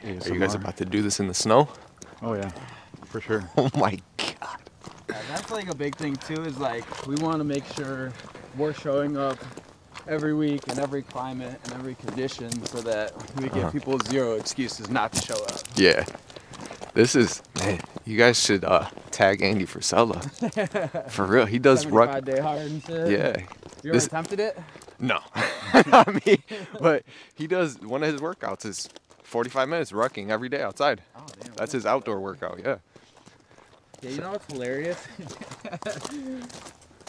Are you guys about to do this in the snow? Oh yeah, for sure. Oh my God. Yeah, that's like a big thing too, is like we want to make sure we're showing up every week in every climate and every condition so that we give people zero excuses not to show up. Yeah. This is, man, you guys should tag Andy Frisella. For real. He does 75-day hard and shit. Yeah. You ever attempted it? No. Not me. But he does, one of his workouts is 45 minutes rucking every day outside. Oh, damn. That's his outdoor workout, yeah. Yeah, you know what's hilarious?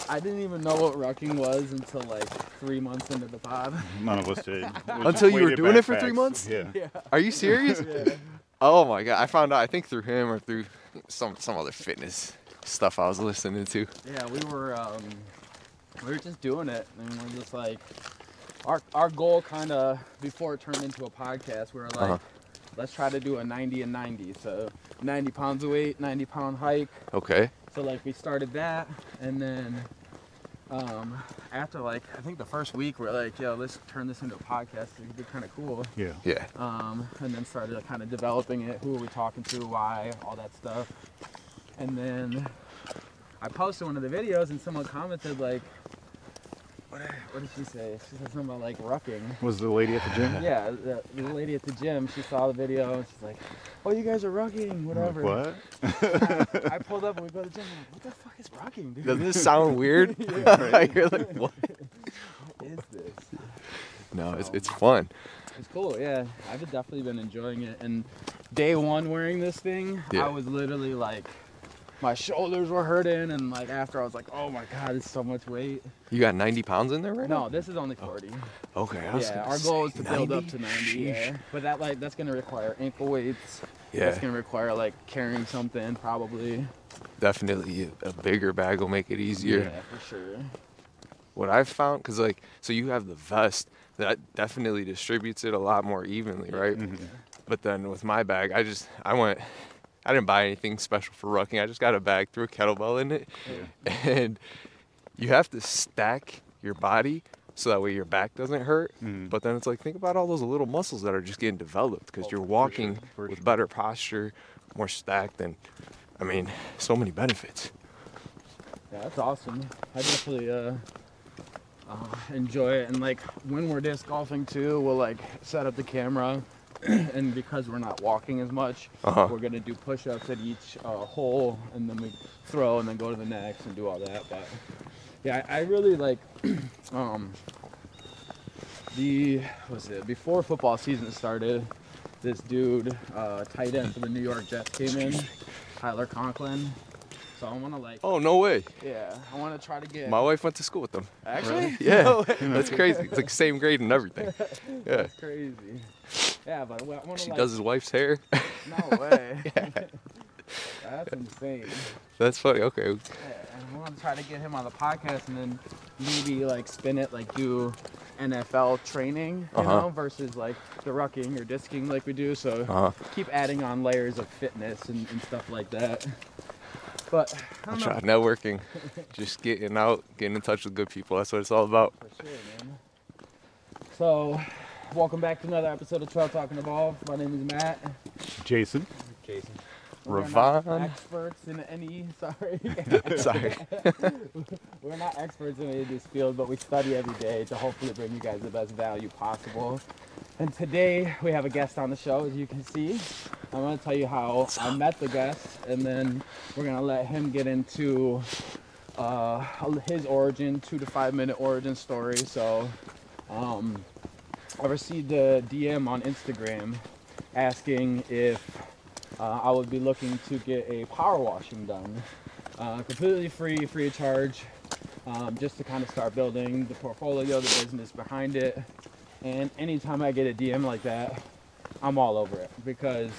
I didn't even know what rucking was until like 3 months into the pod. None of us did. Until you were doing it for 3 months? Yeah. Are you serious? Yeah. Oh my God. I found out, I think through him or through some other fitness stuff I was listening to. Yeah, we were just doing it, and we're just like, our goal kind of, before it turned into a podcast, we were like, let's try to do a 90 and 90. So 90 pounds of weight, 90-pound hike. Okay. So like we started that, and then after like, I think the first week, we're like, yo, let's turn this into a podcast. It'd be kind of cool. Yeah. Yeah. And then started like, kind of developing it. Who are we talking to? Why? All that stuff. And then I posted one of the videos, and someone commented like, what did she say? She said something about like rucking. Was the lady at the gym? Yeah, the lady at the gym, she saw the video and she's like, oh, you guys are rucking, whatever. What? I pulled up and we go to the gym, I'm like, what the fuck is rucking, dude? Doesn't this sound weird? Yeah, right. You're like, what? What is this? No, it's fun. It's cool, yeah. I've definitely been enjoying it. And day one wearing this thing, Yeah. I was literally like, my shoulders were hurting, and like after I was like, oh my God, it's so much weight. You got 90 pounds in there right now? No, this is only 40. Okay. Yeah, our goal is to build up to 90. Sheesh. Yeah. But that's gonna require ankle weights. Yeah. That's gonna require like carrying something probably. Definitely a bigger bag will make it easier. Yeah, for sure. What I've found, because like, so you have the vest, that definitely distributes it a lot more evenly, right? Mm-hmm. But then with my bag, I didn't buy anything special for rucking. I just got a bag, threw a kettlebell in it. Yeah. And you have to stack your body so that way your back doesn't hurt. Mhm. But then it's like, think about all those little muscles that are just getting developed because you're walking with better posture, more stacked, and I mean, so many benefits. Yeah, that's awesome. I definitely enjoy it. And like when we're disc golfing too, we'll like set up the camera. And because we're not walking as much, we're gonna do push-ups at each hole, and then we throw, and then go to the next, and do all that. But yeah, I really like before football season started, this dude, tight end for the New York Jets, came in, Tyler Conklin. So I want to like. Oh, no way. Yeah, I want to try to get. My wife went to school with them. Actually? Yeah. No way. That's crazy. It's like same grade and everything. Yeah. That's crazy. Yeah, but I want to. She like, does his wife's hair. No way. Yeah. That's insane. That's funny. Okay. Yeah, I want to try to get him on the podcast, and then maybe like spin it, like do NFL training, you know, versus like the rucking or disking like we do. So keep adding on layers of fitness and stuff like that. But I I'll don't try know. networking, just getting out, getting in touch with good people. That's what it's all about. For sure, man. So, welcome back to another episode of Trail Talking Evolve. My name is Matt. Jason. Jason. Rivan. We're not experts in any, sorry. Sorry. We're not experts in any of this field, but we study every day to hopefully bring you guys the best value possible. And today we have a guest on the show, as you can see. I'm going to tell you how I met the guest, and then we're going to let him get into his origin, 2 to 5 minute origin story. So I received a DM on Instagram asking if I would be looking to get a power washing done, completely free of charge, just to kind of start building the portfolio, the business behind it. And anytime I get a DM like that, I'm all over it, because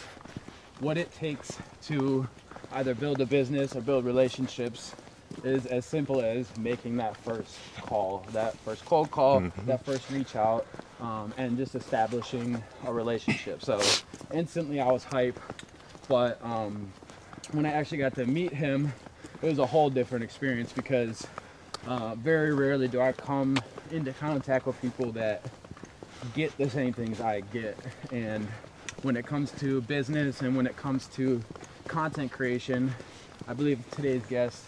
what it takes to either build a business or build relationships is as simple as making that first call, that first cold call, that first reach out, and just establishing a relationship. So instantly I was hype. But when I actually got to meet him, it was a whole different experience, because very rarely do I come into contact with people that get the same things I get. And when it comes to business and when it comes to content creation. I believe today's guest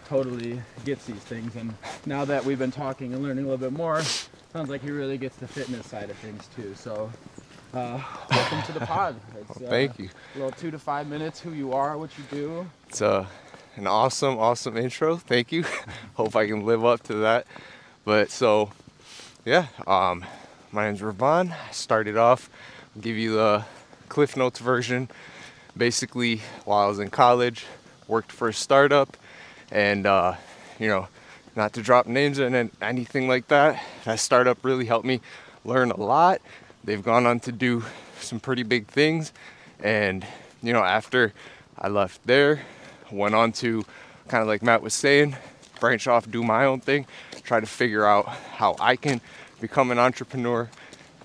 totally gets these things, and now that we've been talking and learning a little bit more, sounds like he really gets the fitness side of things too. So welcome to the pod. It's, Thank you. A little 2 to 5 minutes, who you are, what you do. It's an awesome intro. Thank you. Hope I can live up to that. But so, yeah, my name's Rivan. I started off, I'll give you the Cliff Notes version. Basically, while I was in college, worked for a startup, and you know, not to drop names and anything like that, that startup really helped me learn a lot. They've gone on to do some pretty big things, and you know, after I left there, went on to, kind of like Matt was saying, branch off, do my own thing, try to figure out how I can become an entrepreneur.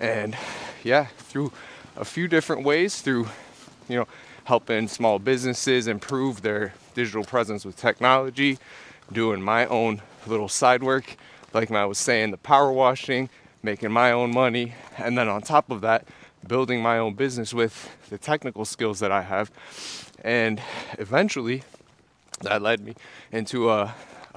And yeah, through a few different ways, through, you know, helping small businesses improve their digital presence with technology, doing my own little side work, like Matt was saying, the power washing, making my own money, and then on top of that, building my own business with the technical skills that I have. And eventually that led me into a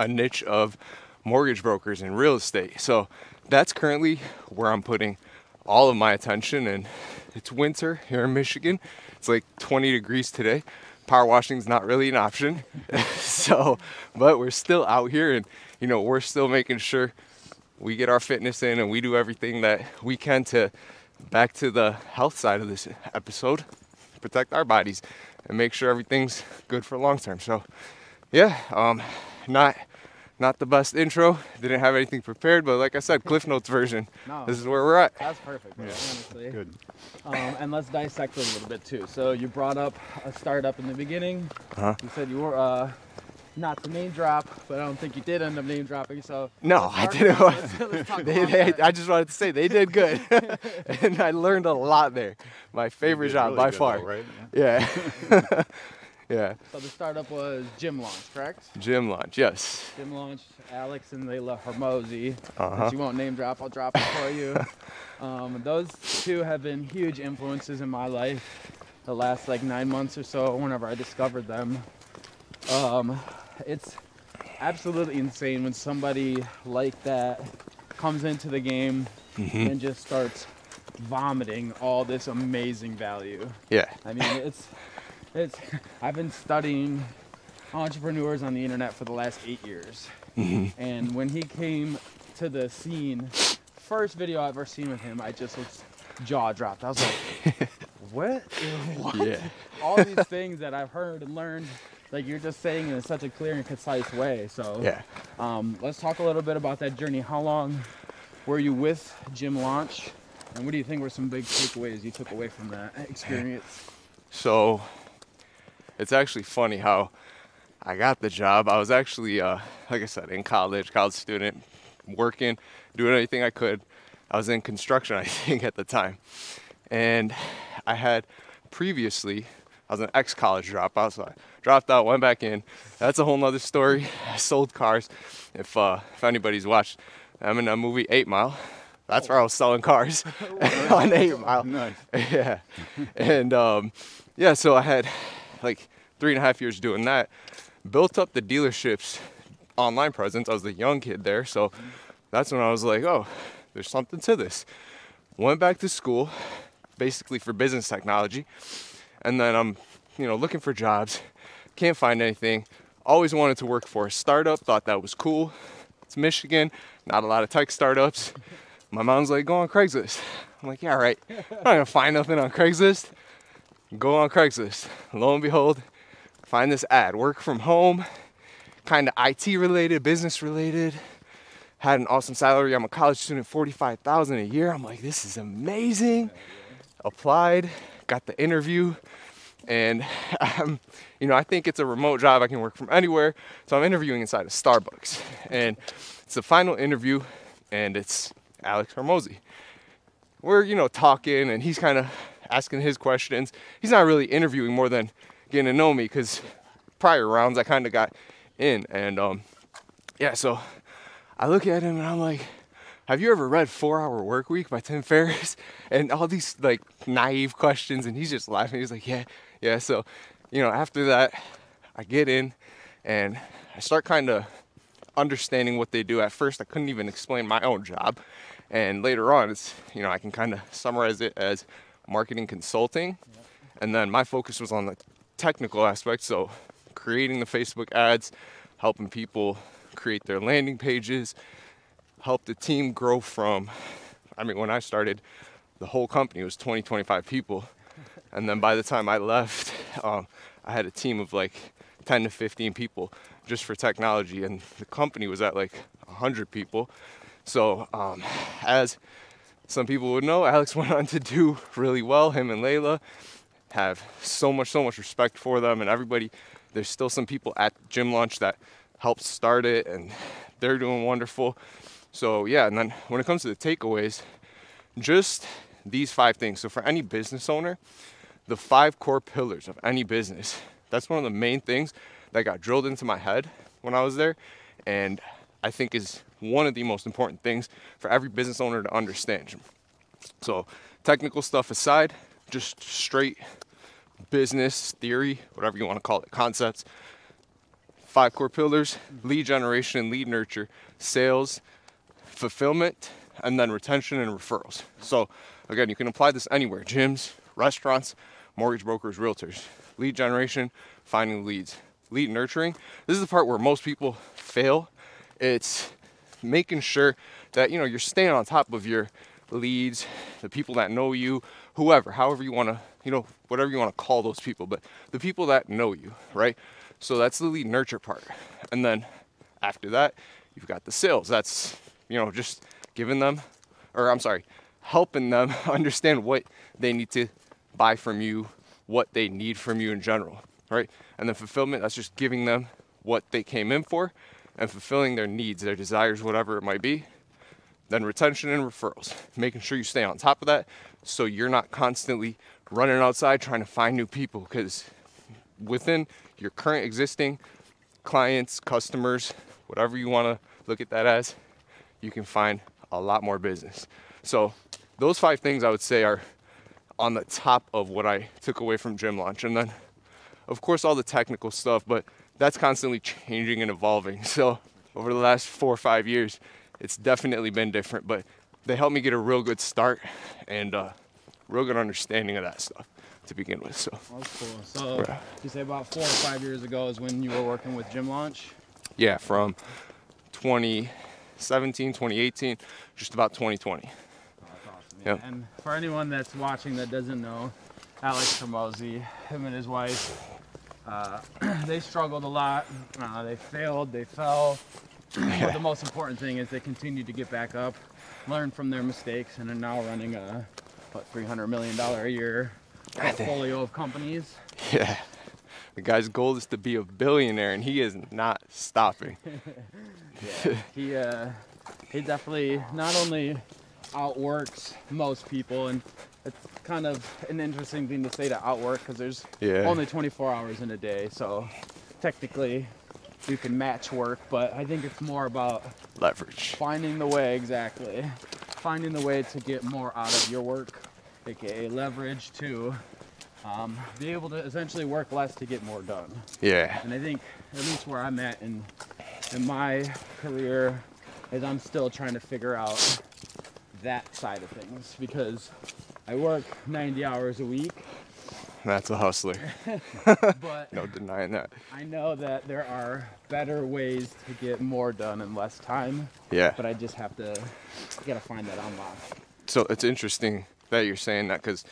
niche of mortgage brokers and real estate. So that's currently where I'm putting all of my attention, and it's winter here in Michigan. It's like 20 degrees today. Power washing is not really an option. So, but we're still out here, and you know, we're still making sure we get our fitness in and we do everything that we can to, back to the health side of this episode, protect our bodies and make sure everything's good for long term. So yeah, not the best intro, didn't have anything prepared, but like I said, Cliff Notes version. No, this is where we're at. That's perfect, honestly. Good. And let's dissect it a little bit too. So you brought up a startup in the beginning. Uh-huh. You said you were not to name drop, but I don't think you did end up name dropping. So No, I didn't. I just wanted to say they did good, and I learned a lot there. My favorite job really by good far. though, right? Yeah. Yeah. So the startup was Gym Launch, correct? Gym Launch, yes. Gym Launch, Alex and Layla Hormozy. Uh-huh. Since you won't name drop, I'll drop it for you. Those two have been huge influences in my life the last like 9 months or so whenever I discovered them. It's absolutely insane when somebody like that comes into the game and just starts vomiting all this amazing value. Yeah. I mean, it's I've been studying entrepreneurs on the internet for the last 8 years. And when he came to the scene, first video I ever seen with him, I just was jaw dropped. I was like, what? Yeah. All these things that I've heard and learned, like you're just saying in such a clear and concise way. So Yeah. let's talk a little bit about that journey. How long were you with Gym Launch? And what do you think were some big takeaways you took away from that experience? So it's actually funny how I got the job. I was actually, like I said, in college student, working, doing anything I could. I was in construction, I think, at the time. And I had previously, I was an ex-college dropout, so I dropped out, went back in. That's a whole nother story. I sold cars. If anybody's watched Eminem movie 8 Mile, that's where I was selling cars on 8 Mile. Nice. Yeah. And yeah, so I had like 3.5 years doing that. Built up the dealership's online presence. I was the young kid there, so that's when I was like, oh, there's something to this. Went back to school, basically for business technology, and then I'm, you know, looking for jobs. Can't find anything. Always wanted to work for a startup. Thought that was cool. It's Michigan, not a lot of tech startups. My mom's like, go on Craigslist. I'm like, yeah, right. I'm not gonna find nothing on Craigslist. Go on Craigslist. Lo and behold, find this ad. Work from home, kind of IT related, business related. Had an awesome salary. I'm a college student, $45,000 a year. I'm like, this is amazing. Applied, got the interview, and you know, I think it's a remote job. I can work from anywhere. So I'm interviewing inside of Starbucks, and it's the final interview, and it's Alex Hormozy. We're, you know, talking, and he's kind of asking his questions. He's not really interviewing more than getting to know me, because prior rounds I kind of got in. And yeah, so I look at him and I'm like, have you ever read 4-Hour Workweek by Tim Ferriss? And all these like naive questions, and he's just laughing. He's like, yeah. So, you know, after that, I get in and I start kind of understanding what they do. At first, I couldn't even explain my own job. And later on, it's, you know, I can kind of summarize it as marketing consulting. Yep. And then my focus was on the technical aspect. So creating the Facebook ads, helping people create their landing pages, help the team grow from, I mean, when I started, the whole company was 20, 25 people. And then by the time I left, I had a team of like 10 to 15 people just for technology. And the company was at like 100 people. So as some people would know, Alex went on to do really well. Him and Layla have so much respect for them, and everybody. There's still some people at Gym Launch that helped start it, and they're doing wonderful. So yeah, and then when it comes to the takeaways, just these 5 things. So for any business owner, the 5 core pillars of any business, that's one of the main things that got drilled into my head when I was there, and I think is one of the most important things for every business owner to understand. So technical stuff aside, just straight business theory, whatever you want to call it, concepts. 5 core pillars: lead generation, lead nurture, sales, fulfillment, and then retention and referrals. So again, you can apply this anywhere: gyms, restaurants, mortgage brokers, realtors. Lead generation, finding leads. Lead nurturing, this is the part where most people fail. It's making sure that, you know, you're staying on top of your leads, the people that know you, whoever, however you want to, you know, whatever you want to call those people, but the people that know you, right? So that's the lead nurture part. And then after that, you've got the sales. That's, you know, just giving them, or I'm sorry, helping them understand what they need to buy from you, what they need from you in general, right? And then fulfillment, that's just giving them what they came in for and fulfilling their needs, their desires, whatever it might be. Then retention and referrals, making sure you stay on top of that so you're not constantly running outside trying to find new people, because within your current existing clients, customers, whatever you want to look at that as, you can find a lot more business. So those 5 things I would say are on the top of what I took away from Gym Launch. And then of course all the technical stuff, but that's constantly changing and evolving. So over the last 4 or 5 years, it's definitely been different, but they helped me get a real good start and real good understanding of that stuff to begin with. So that's cool. So you say about 4 or 5 years ago is when you were working with Gym Launch? Yeah, from 2017, 2018, just about 2020. Oh, that's awesome. Yeah. Yep. And for anyone that's watching that doesn't know, Alex Khamo, him and his wife, they struggled a lot. They failed, they fell. But the most important thing is they continued to get back up, learn from their mistakes, and are now running a $300 million a year portfolio of companies. Yeah, the guy's goal is to be a billionaire, and he is not stopping. Yeah, he definitely not only outworks most people, and it's kind of an interesting thing to say to outwork, because there's only 24 hours in a day, so technically you can match work, but I think it's more about leverage. Finding the way, exactly. Finding the way to get more out of your work, aka leverage, to be able to essentially work less to get more done. Yeah. And I think at least where I'm at in my career is I'm still trying to figure out that side of things, because I work 90 hours a week. That's a hustler. But no denying that. I know that there are better ways to get more done in less time. Yeah. But I just have to, gotta find that unlock. So it's interesting that you're saying that, because,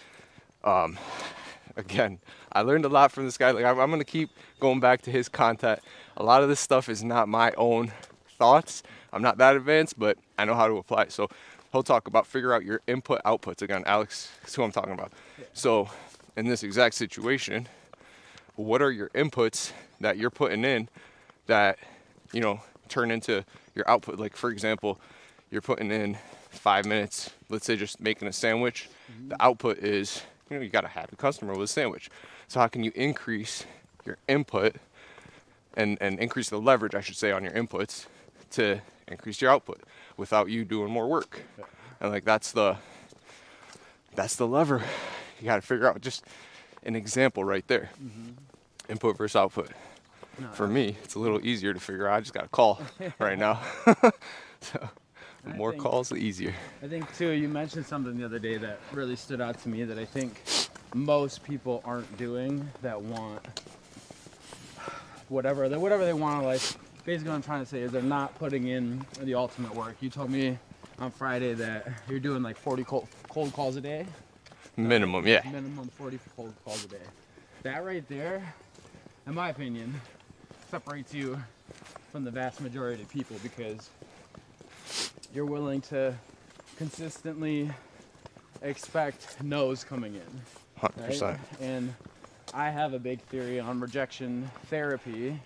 again, I learned a lot from this guy. Like I'm gonna keep going back to his content. A lot of this stuff is not my own thoughts. I'm not that advanced, but I know how to apply it. So he'll talk about figure out your input outputs. Again, Alex is who I'm talking about. Yeah. So in this exact situation, what are your inputs that you're putting in that, you know, turn into your output? Like, for example, you're putting in 5 minutes, let's say just making a sandwich. Mm-hmm. The output is, you know, you got to have a customer with a sandwich. So how can you increase your input and increase the leverage, I should say, on your inputs to increase your output without you doing more work. And like that's the lever. You got to figure out just an example right there. Input versus output. No, For me, it's a little easier to figure out. I just got to call right now. So the more calls, the easier. I think too, you mentioned something the other day that really stood out to me that I think most people aren't doing that want whatever they want in life. Basically what I'm trying to say is they're not putting in the ultimate work. You told me on Friday that you're doing like 40 cold calls a day. Minimum, yeah. Minimum 40 cold calls a day. That right there, in my opinion, separates you from the vast majority of people because you're willing to consistently expect no's coming in. 100%. Right? And I have a big theory on rejection therapy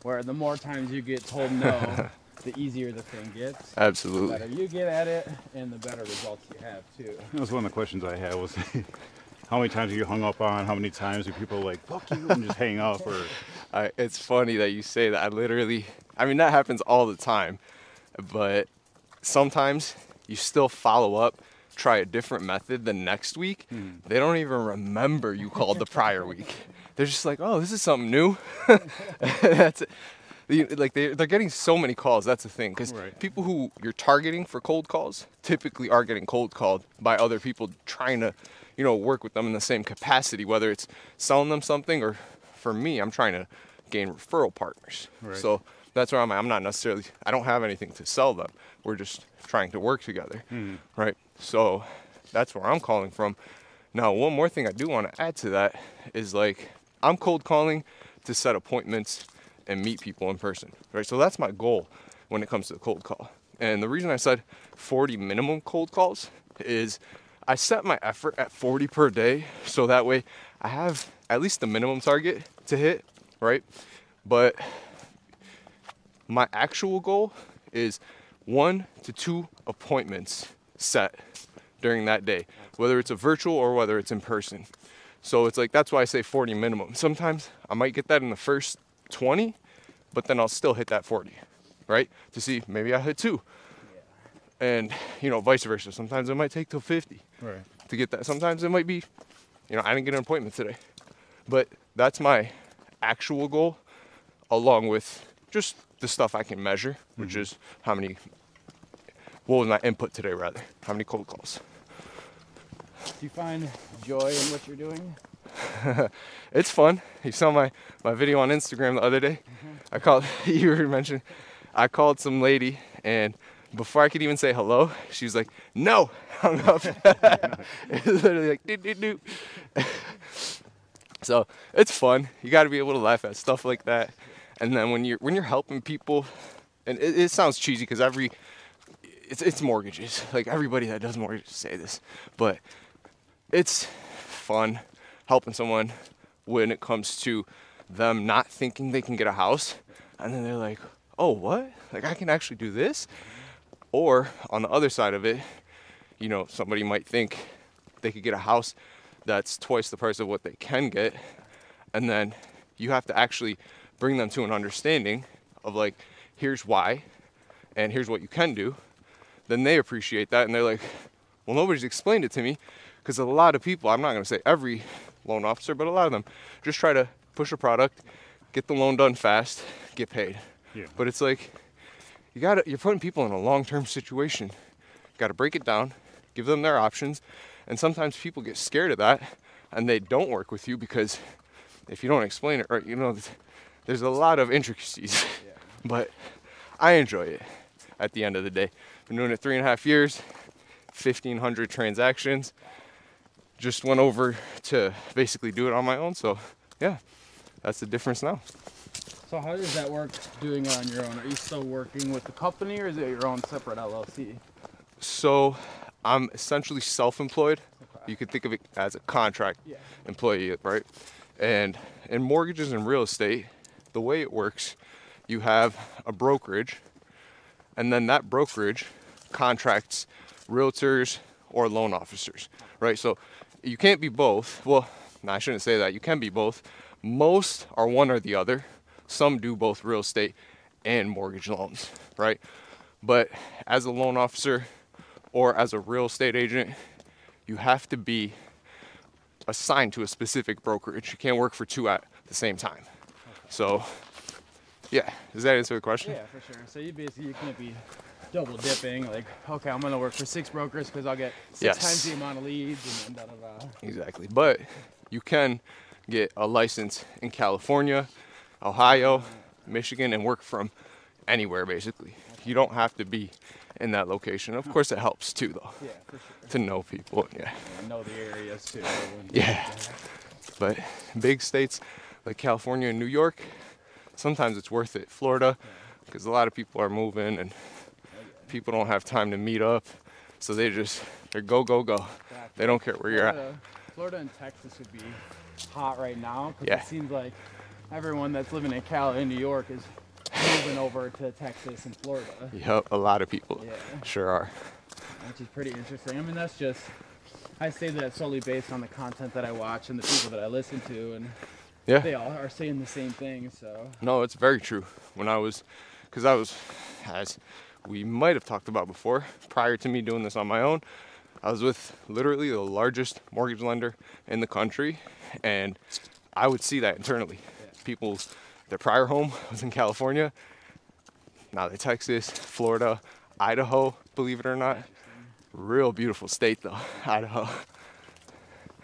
where the more times you get told no, the easier the thing gets. Absolutely. The better you get at it and the better results you have too. That was one of the questions I had was how many times are you hung up on? How many times do people like, fuck you, and just hang up? Or It's funny that you say that. I mean, that happens all the time, but sometimes you still follow up, try a different method the next week. They don't even remember you called the prior week. They're just like, oh, this is something new. That's it. Like they're getting so many calls. That's the thing, because people who you're targeting for cold calls typically are getting cold called by other people trying to, work with them in the same capacity, whether it's selling them something or, for me, I'm trying to gain referral partners. So that's where I'm at. I'm not necessarily, I don't have anything to sell them. We're just trying to work together, right? So that's where I'm calling from. Now, one more thing I do want to add to that is like, I'm cold calling to set appointments and meet people in person, right? So that's my goal when it comes to the cold call. And the reason I said 40 minimum cold calls is I set my effort at 40 per day. So that way I have at least the minimum target to hit, right? But my actual goal is 1 to 2 appointments set during that day, whether it's a virtual or whether it's in person. So it's like, that's why I say 40 minimum. Sometimes I might get that in the first 20, but then I'll still hit that 40, right? To see, maybe I hit 2. And, vice versa. Sometimes it might take till 50 to get that. Sometimes it might be, I didn't get an appointment today. But that's my actual goal, along with just the stuff I can measure, which is what was my input today, rather? How many cold calls? Do you find joy in what you're doing? It's fun. You saw my video on Instagram the other day. I called some lady, and before I could even say hello, she was like, no, hung up. It was literally like, do. So it's fun. You got to be able to laugh at stuff like that. And then when you're helping people, and it sounds cheesy because it's mortgages. Like everybody that does mortgages say this, but it's fun helping someone when it comes to them not thinking they can get a house, and then they're like, oh, what? Like I can actually do this? Or on the other side of it, somebody might think they could get a house that's twice the price of what they can get, and then you have to actually bring them to an understanding of like, here's why, and here's what you can do. Then they appreciate that, and they're like, well, nobody's explained it to me, because a lot of people, I'm not going to say every loan officer, but a lot of them just try to push a product, get the loan done fast, get paid. But it's like, you're putting people in a long-term situation. You got to break it down, give them their options, and sometimes people get scared of that, and they don't work with you because if you don't explain it right, there's a lot of intricacies. But I enjoy it at the end of the day. Been doing it 3.5 years, 1,500 transactions. Just went over to basically do it on my own. So yeah, that's the difference now. So how does that work doing it on your own? Are you still working with the company or is it your own separate LLC? So I'm essentially self-employed. You could think of it as a contract employee, right? And in mortgages and real estate, the way it works, you have a brokerage, and then that brokerage contracts realtors or loan officers, right? So you can't be both. Well, no, I shouldn't say that. You can be both. Most are one or the other. Some do both real estate and mortgage loans, right? But as a loan officer or as a real estate agent, you have to be assigned to a specific brokerage. You can't work for two at the same time. So, yeah, does that answer the question? Yeah, for sure. So you can't be double dipping. Like, okay, I'm gonna work for 6 brokers because I'll get 6 times the amount of leads, and then da da da. Exactly. But you can get a license in California, Ohio, Michigan, and work from anywhere basically. You don't have to be in that location. Of course, it helps too, though. Yeah, for sure. To know people. Yeah. And know the areas too. Yeah. But big states like California and New York, sometimes it's worth it. Florida, because a lot of people are moving and people don't have time to meet up, so they're go, go, go. Exactly. They don't care where you're at. Florida and Texas would be hot right now because Yeah. it seems like everyone that's living in Cali and New York is moving over to Texas and Florida. Yep, a lot of people sure are. Which is pretty interesting. I mean, I say that solely based on the content that I watch and the people that I listen to, and they all are saying the same thing, so. No, it's very true. Because I was, as we might have talked about before, prior to me doing this on my own, I was with literally the largest mortgage lender in the country, and I would see that internally. Their prior home was in California, now they're Texas, Florida, Idaho, believe it or not. Real beautiful state though, Idaho.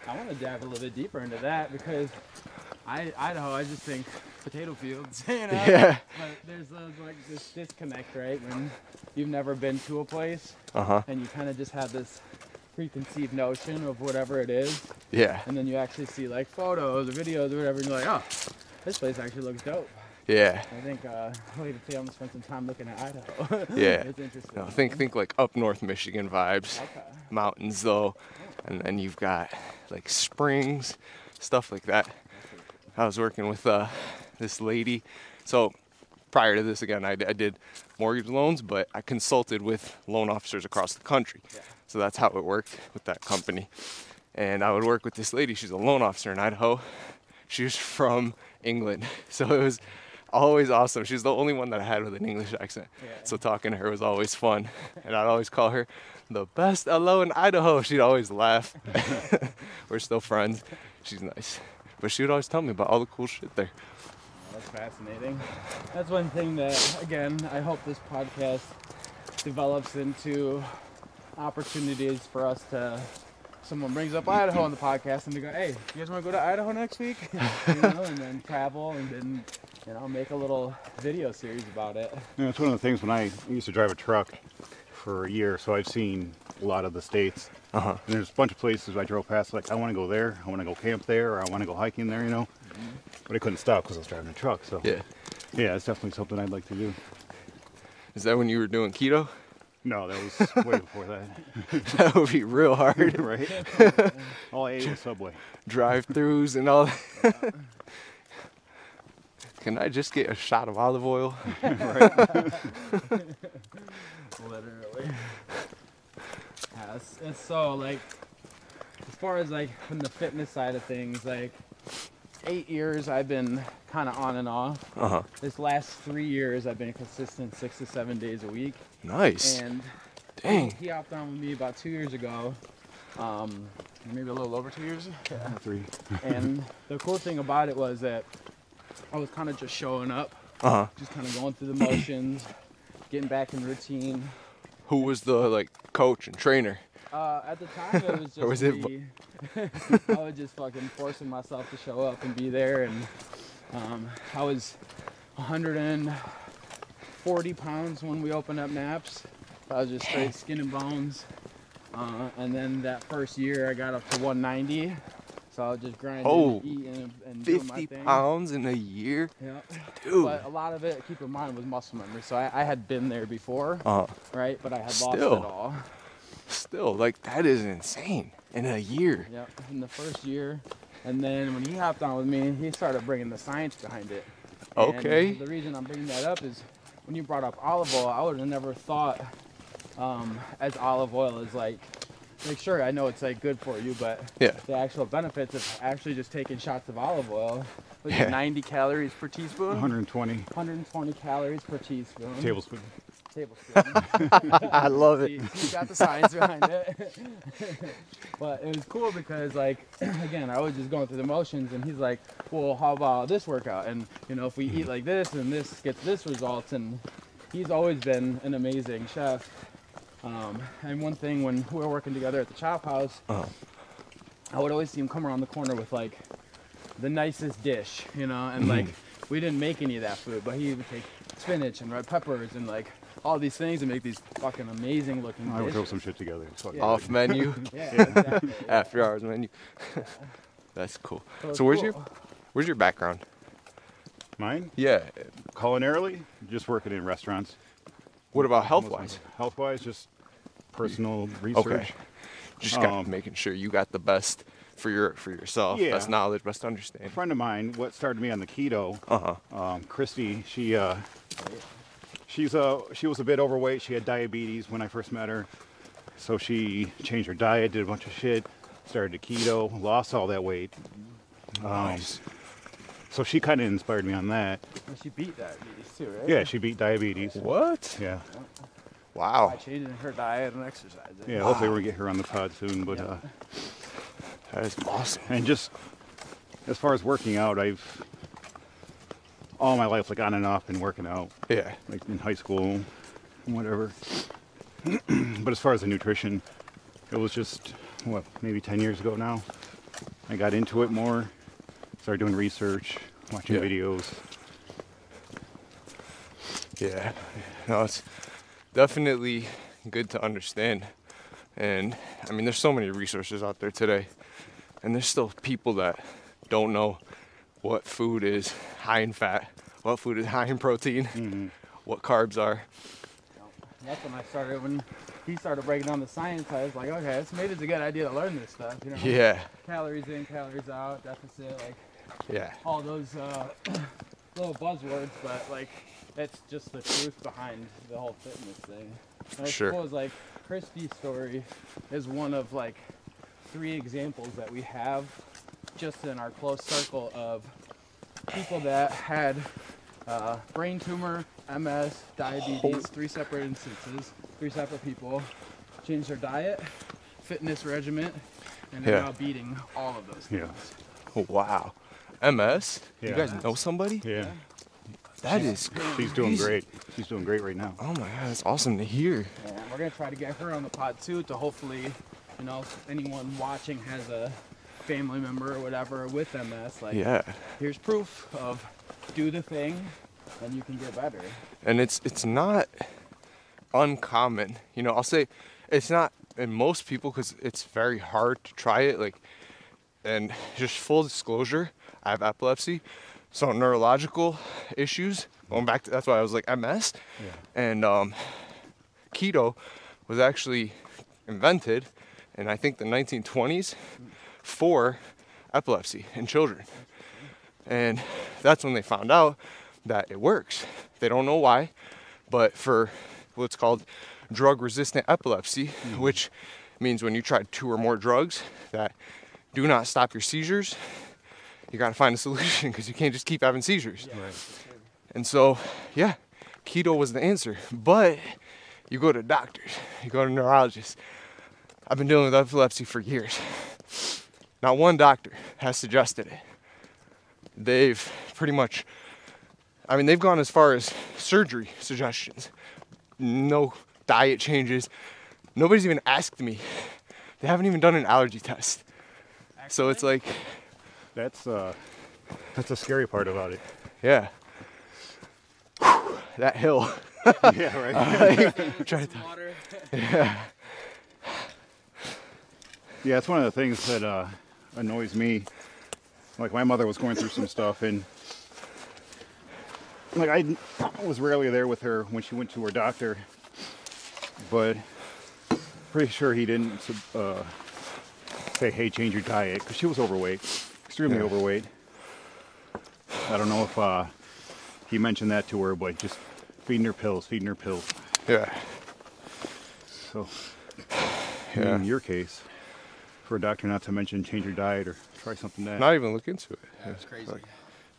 I want to dive a little bit deeper into that because Idaho, I just think potato fields, you know? Yeah. But there's like this disconnect, right? When you've never been to a place and you kind of just have this preconceived notion of whatever it is. Yeah. And then you actually see like photos or videos or whatever, and you're like, oh, this place actually looks dope. Yeah. I think wait to say I'm gonna spend some time looking at Idaho. Yeah. It's interesting. No, think like up north Michigan vibes. Okay. Mountains though, and then you've got like springs, stuff like that. I was working with this lady. So prior to this, again, I did mortgage loans, but I consulted with loan officers across the country. Yeah. So that's how it worked with that company. And I would work with this lady. She's a loan officer in Idaho. She was from England, so it was always awesome. She's the only one that I had with an English accent. Yeah. So talking to her was always fun. And I'd always call her the best LO in Idaho. She'd always laugh. We're still friends. She's nice. But she would always tell me about all the cool shit there. That's fascinating. That's one thing that, again, I hope this podcast develops into opportunities for us to, someone brings up Idaho on the podcast and they go, hey, you guys want to go to Idaho next week? And then travel and then, make a little video series about it. It's one of the things when I used to drive a truck for a year, so I've seen a lot of the states. And there's a bunch of places I drove past, like I want to go there, I want to go camp there, or I want to go hiking there, But I couldn't stop because I was driving a truck, so. Yeah, it's definitely something I'd like to do. Is that when you were doing keto? No, that was way before that. That would be real hard. Right? All I ate was Subway. Drive-thrus and all that. Can I just get a shot of olive oil? Right. Literally. Yeah, it's so, like, as far as, like, from the fitness side of things, like, 8 years I've been kind of on and off. This last 3 years I've been consistent 6 to 7 days a week. Nice. And dang, he hopped on with me about 2 years ago. Maybe a little over 2 years. Yeah. 3. And the cool thing about it was that I was kind of just showing up, just kind of going through the motions, getting back in routine. Who was the coach and trainer? At the time it was just or was me. I was just fucking forcing myself to show up and be there, and I was 140 pounds when we opened up Naps. I was just straight skin and bones. And then that first year I got up to 190. So I was just grinding and eating and doing my thing. 50 pounds in a year? Yeah. Dude. But a lot of it, keep in mind, was muscle memory. So I had been there before, right? But I had lost it all. Still, that is insane. In a year. Yep, in the first year. And then when he hopped on with me, he started bringing the science behind it. Okay. And the reason I'm bringing that up is when you brought up olive oil, I would have never thought as olive oil is like sure, I know it's good for you, but the actual benefits of actually just taking shots of olive oil, 90 calories per teaspoon? 120. 120 calories per teaspoon. Tablespoon. tablespoon. I love it. He's got the science behind it. But it was cool because, like, again, I was just going through the motions, and he's like, well, how about this workout? And, you know, if we eat like this and this gets this results, and he's always been an amazing chef. And one thing when we were working together at the Chop House, I would always see him come around the corner with, like, the nicest dish, you know, and, like, we didn't make any of that food, but he would take spinach and red peppers and, like, all these things and make these fucking amazing looking I would throw dishes. some shit together. Yeah. Off menu, Yeah, exactly. after hours menu. That's cool. So it's So where's cool. your background? Mine, Yeah. culinarily, just working in restaurants. What about health-wise? Health-wise, just personal research. Okay. Just got making sure you got the best for yourself. Yeah. Best knowledge, best A understanding. friend of mine, what started me on the keto, Christy, she was a bit overweight. She had diabetes when I first met her. So she changed her diet, did a bunch of shit, started to keto, lost all that weight. Nice. So she kind of inspired me on that. And she beat diabetes too, right? Yeah, she beat diabetes. What? Yeah. By Wow. changing her diet and exercising. Yeah, hopefully we'll get her on the pod soon. But That is awesome. and just as far as working out, I've all my life like on and off been working out, Yeah. like in high school, whatever. But as far as the nutrition, it was just what, maybe 10 years ago now. I got into it more, started doing research, watching Yeah. videos. Yeah. No, it's definitely good to understand. And I mean, there's so many resources out there today, and there's still people that don't know what food is high in fat, what food is high in protein, what carbs are. That's when I started, when he started breaking down the science, I was like, okay, maybe it's a good idea to learn this stuff, you know? Yeah. Calories in, calories out, deficit, like Yeah. all those little buzzwords, but like it's just the truth behind the whole fitness thing. And Sure. I suppose like Christy's story is one of like 3 examples that we have just in our close circle of people that had brain tumor, MS, diabetes, 3 separate instances, 3 separate people, changed their diet, fitness regimen, and they're Yeah. now beating all of those things. Yeah. Oh, wow. MS? You Yeah. guys know somebody? Yeah. That is She's doing crazy. great. She's doing great right now. Oh my god, that's awesome to hear. And we're gonna try to get her on the pod too, to hopefully, you know, if anyone watching has a family member or whatever with MS, like, Yeah. here's proof of do the thing, and you can get better. And it's not uncommon. You know, I'll say it's not in most people because it's very hard to try it. Like, and just full disclosure, I have epilepsy, so neurological issues. Going back to that's why I was like MS, and keto was actually invented in I think the 1920s for epilepsy in children, and that's when they found out that it works. They don't know why, but for what's called drug-resistant epilepsy, which means when you try 2 or more drugs that do not stop your seizures, you gotta find a solution because you can't just keep having seizures. And so, yeah, keto was the answer. But you go to doctors, you go to neurologists. I've been dealing with epilepsy for years. Not one doctor has suggested it. They've pretty much, I mean, they've gone as far as surgery suggestions. No diet changes. Nobody's even asked me. They haven't even done an allergy test. So it's like, That's the scary part about it. yeah. That hill. Yeah, right. Try to, Water. Yeah, it's one of the things that annoys me. Like my mother was going through some stuff, and like I was rarely there with her when she went to her doctor, but pretty sure he didn't say, "Hey, change your diet," because she was overweight, extremely overweight. I don't know if he mentioned that to her, but just feeding her pills. yeah. So, Yeah. in your case, for a doctor not to mention change your diet or try something that. Not even look into it. That's crazy.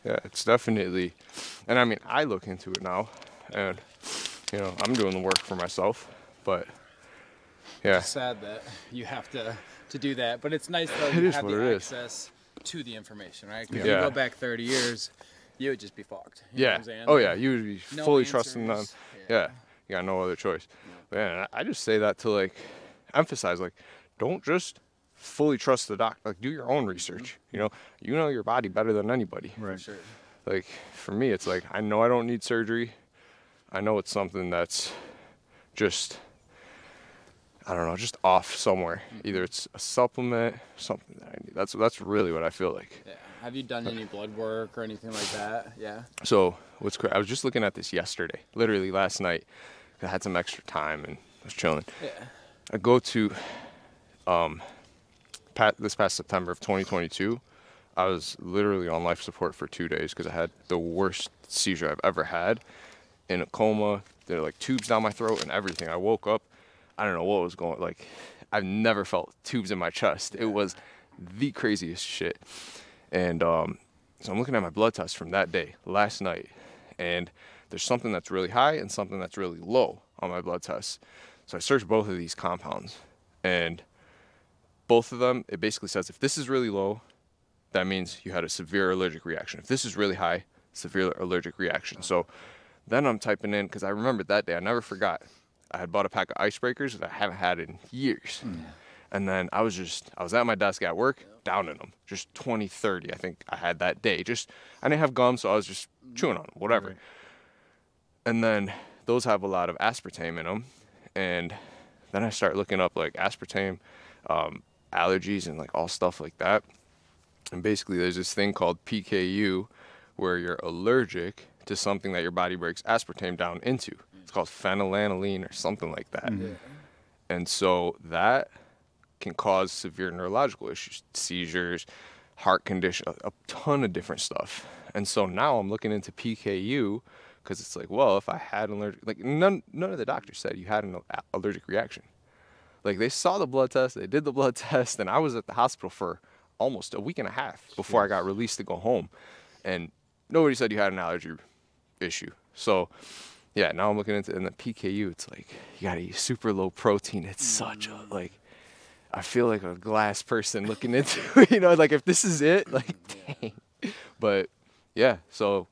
Yeah, it's definitely, and I mean, I look into it now, and you know, I'm doing the work for myself, but yeah. It's sad that you have to do that, but it's nice though It you is have what the it is. access to the information, right? Because Yeah. you go back 30 years, you would just be fucked. You know what Yeah. I'm saying? Oh yeah, you would be No fully trusting them. answers. Yeah. You got no other choice. But yeah, I just say that to like emphasize, like, don't just fully trust the doc. Like, do your own research. You know your body better than anybody. Right. For sure. Like, for me, it's like, I know I don't need surgery. I know it's something that's just, I don't know, just off somewhere. Either it's a supplement, something that I need. That's really what I feel like. Yeah. Have you done any blood work or anything like that? Yeah. So what's crazy, I was just looking at this yesterday, literally last night. I had some extra time and I was chilling. Yeah. I go to, this past September of 2022, I was literally on life support for 2 days because I had the worst seizure I've ever had, in a coma. There were like tubes down my throat and everything. I woke up, I don't know what was going, like, I've never felt tubes in my chest. It was the craziest shit. And so I'm looking at my blood test from that day, last night, and there's something that's really high and something that's really low on my blood test. So I searched both of these compounds, and both of them, it basically says if this is really low, that means you had a severe allergic reaction. If this is really high, severe allergic reaction. So then I'm typing in, because I remembered that day, I never forgot. I had bought a pack of icebreakers that I haven't had in years. And then I was at my desk at work, down in them, just 20, 30, I think I had that day. I didn't have gum, so I was just chewing on them, whatever. Right. And then those have a lot of aspartame in them. And then I start looking up like aspartame, allergies, and like all stuff like that. And basically there's this thing called PKU where you're allergic to something that your body breaks aspartame down into. It's called phenylalanine or something like that. And so that can cause severe neurological issues, seizures, heart condition, a ton of different stuff. And so now I'm looking into PKU because it's like, well, if I had an allergic, like none of the doctors said you had an allergic reaction. Like they saw the blood test, they did the blood test, and I was at the hospital for almost a week and a half before I got released to go home. And nobody said you had an allergy issue. So yeah, now I'm looking into in the PKU, it's like you gotta eat super low protein. It's such a, like, I feel like a glass person looking into it, like if this is it, like dang. But yeah, so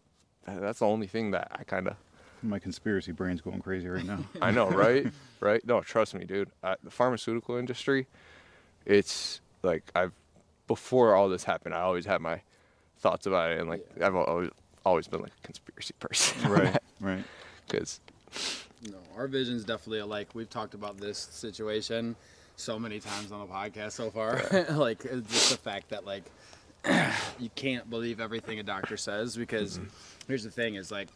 that's the only thing that I kind of, My conspiracy brain's going crazy right now. I know, right? Right? No, trust me, dude. The pharmaceutical industry, it's like before all this happened, I always had my thoughts about it, and like I've always been like a conspiracy person. Right, right. Because No, our vision's definitely alike. We've talked about this situation so many times on the podcast so far. Like, it's just the fact that, like, you can't believe everything a doctor says because here's the thing is, like,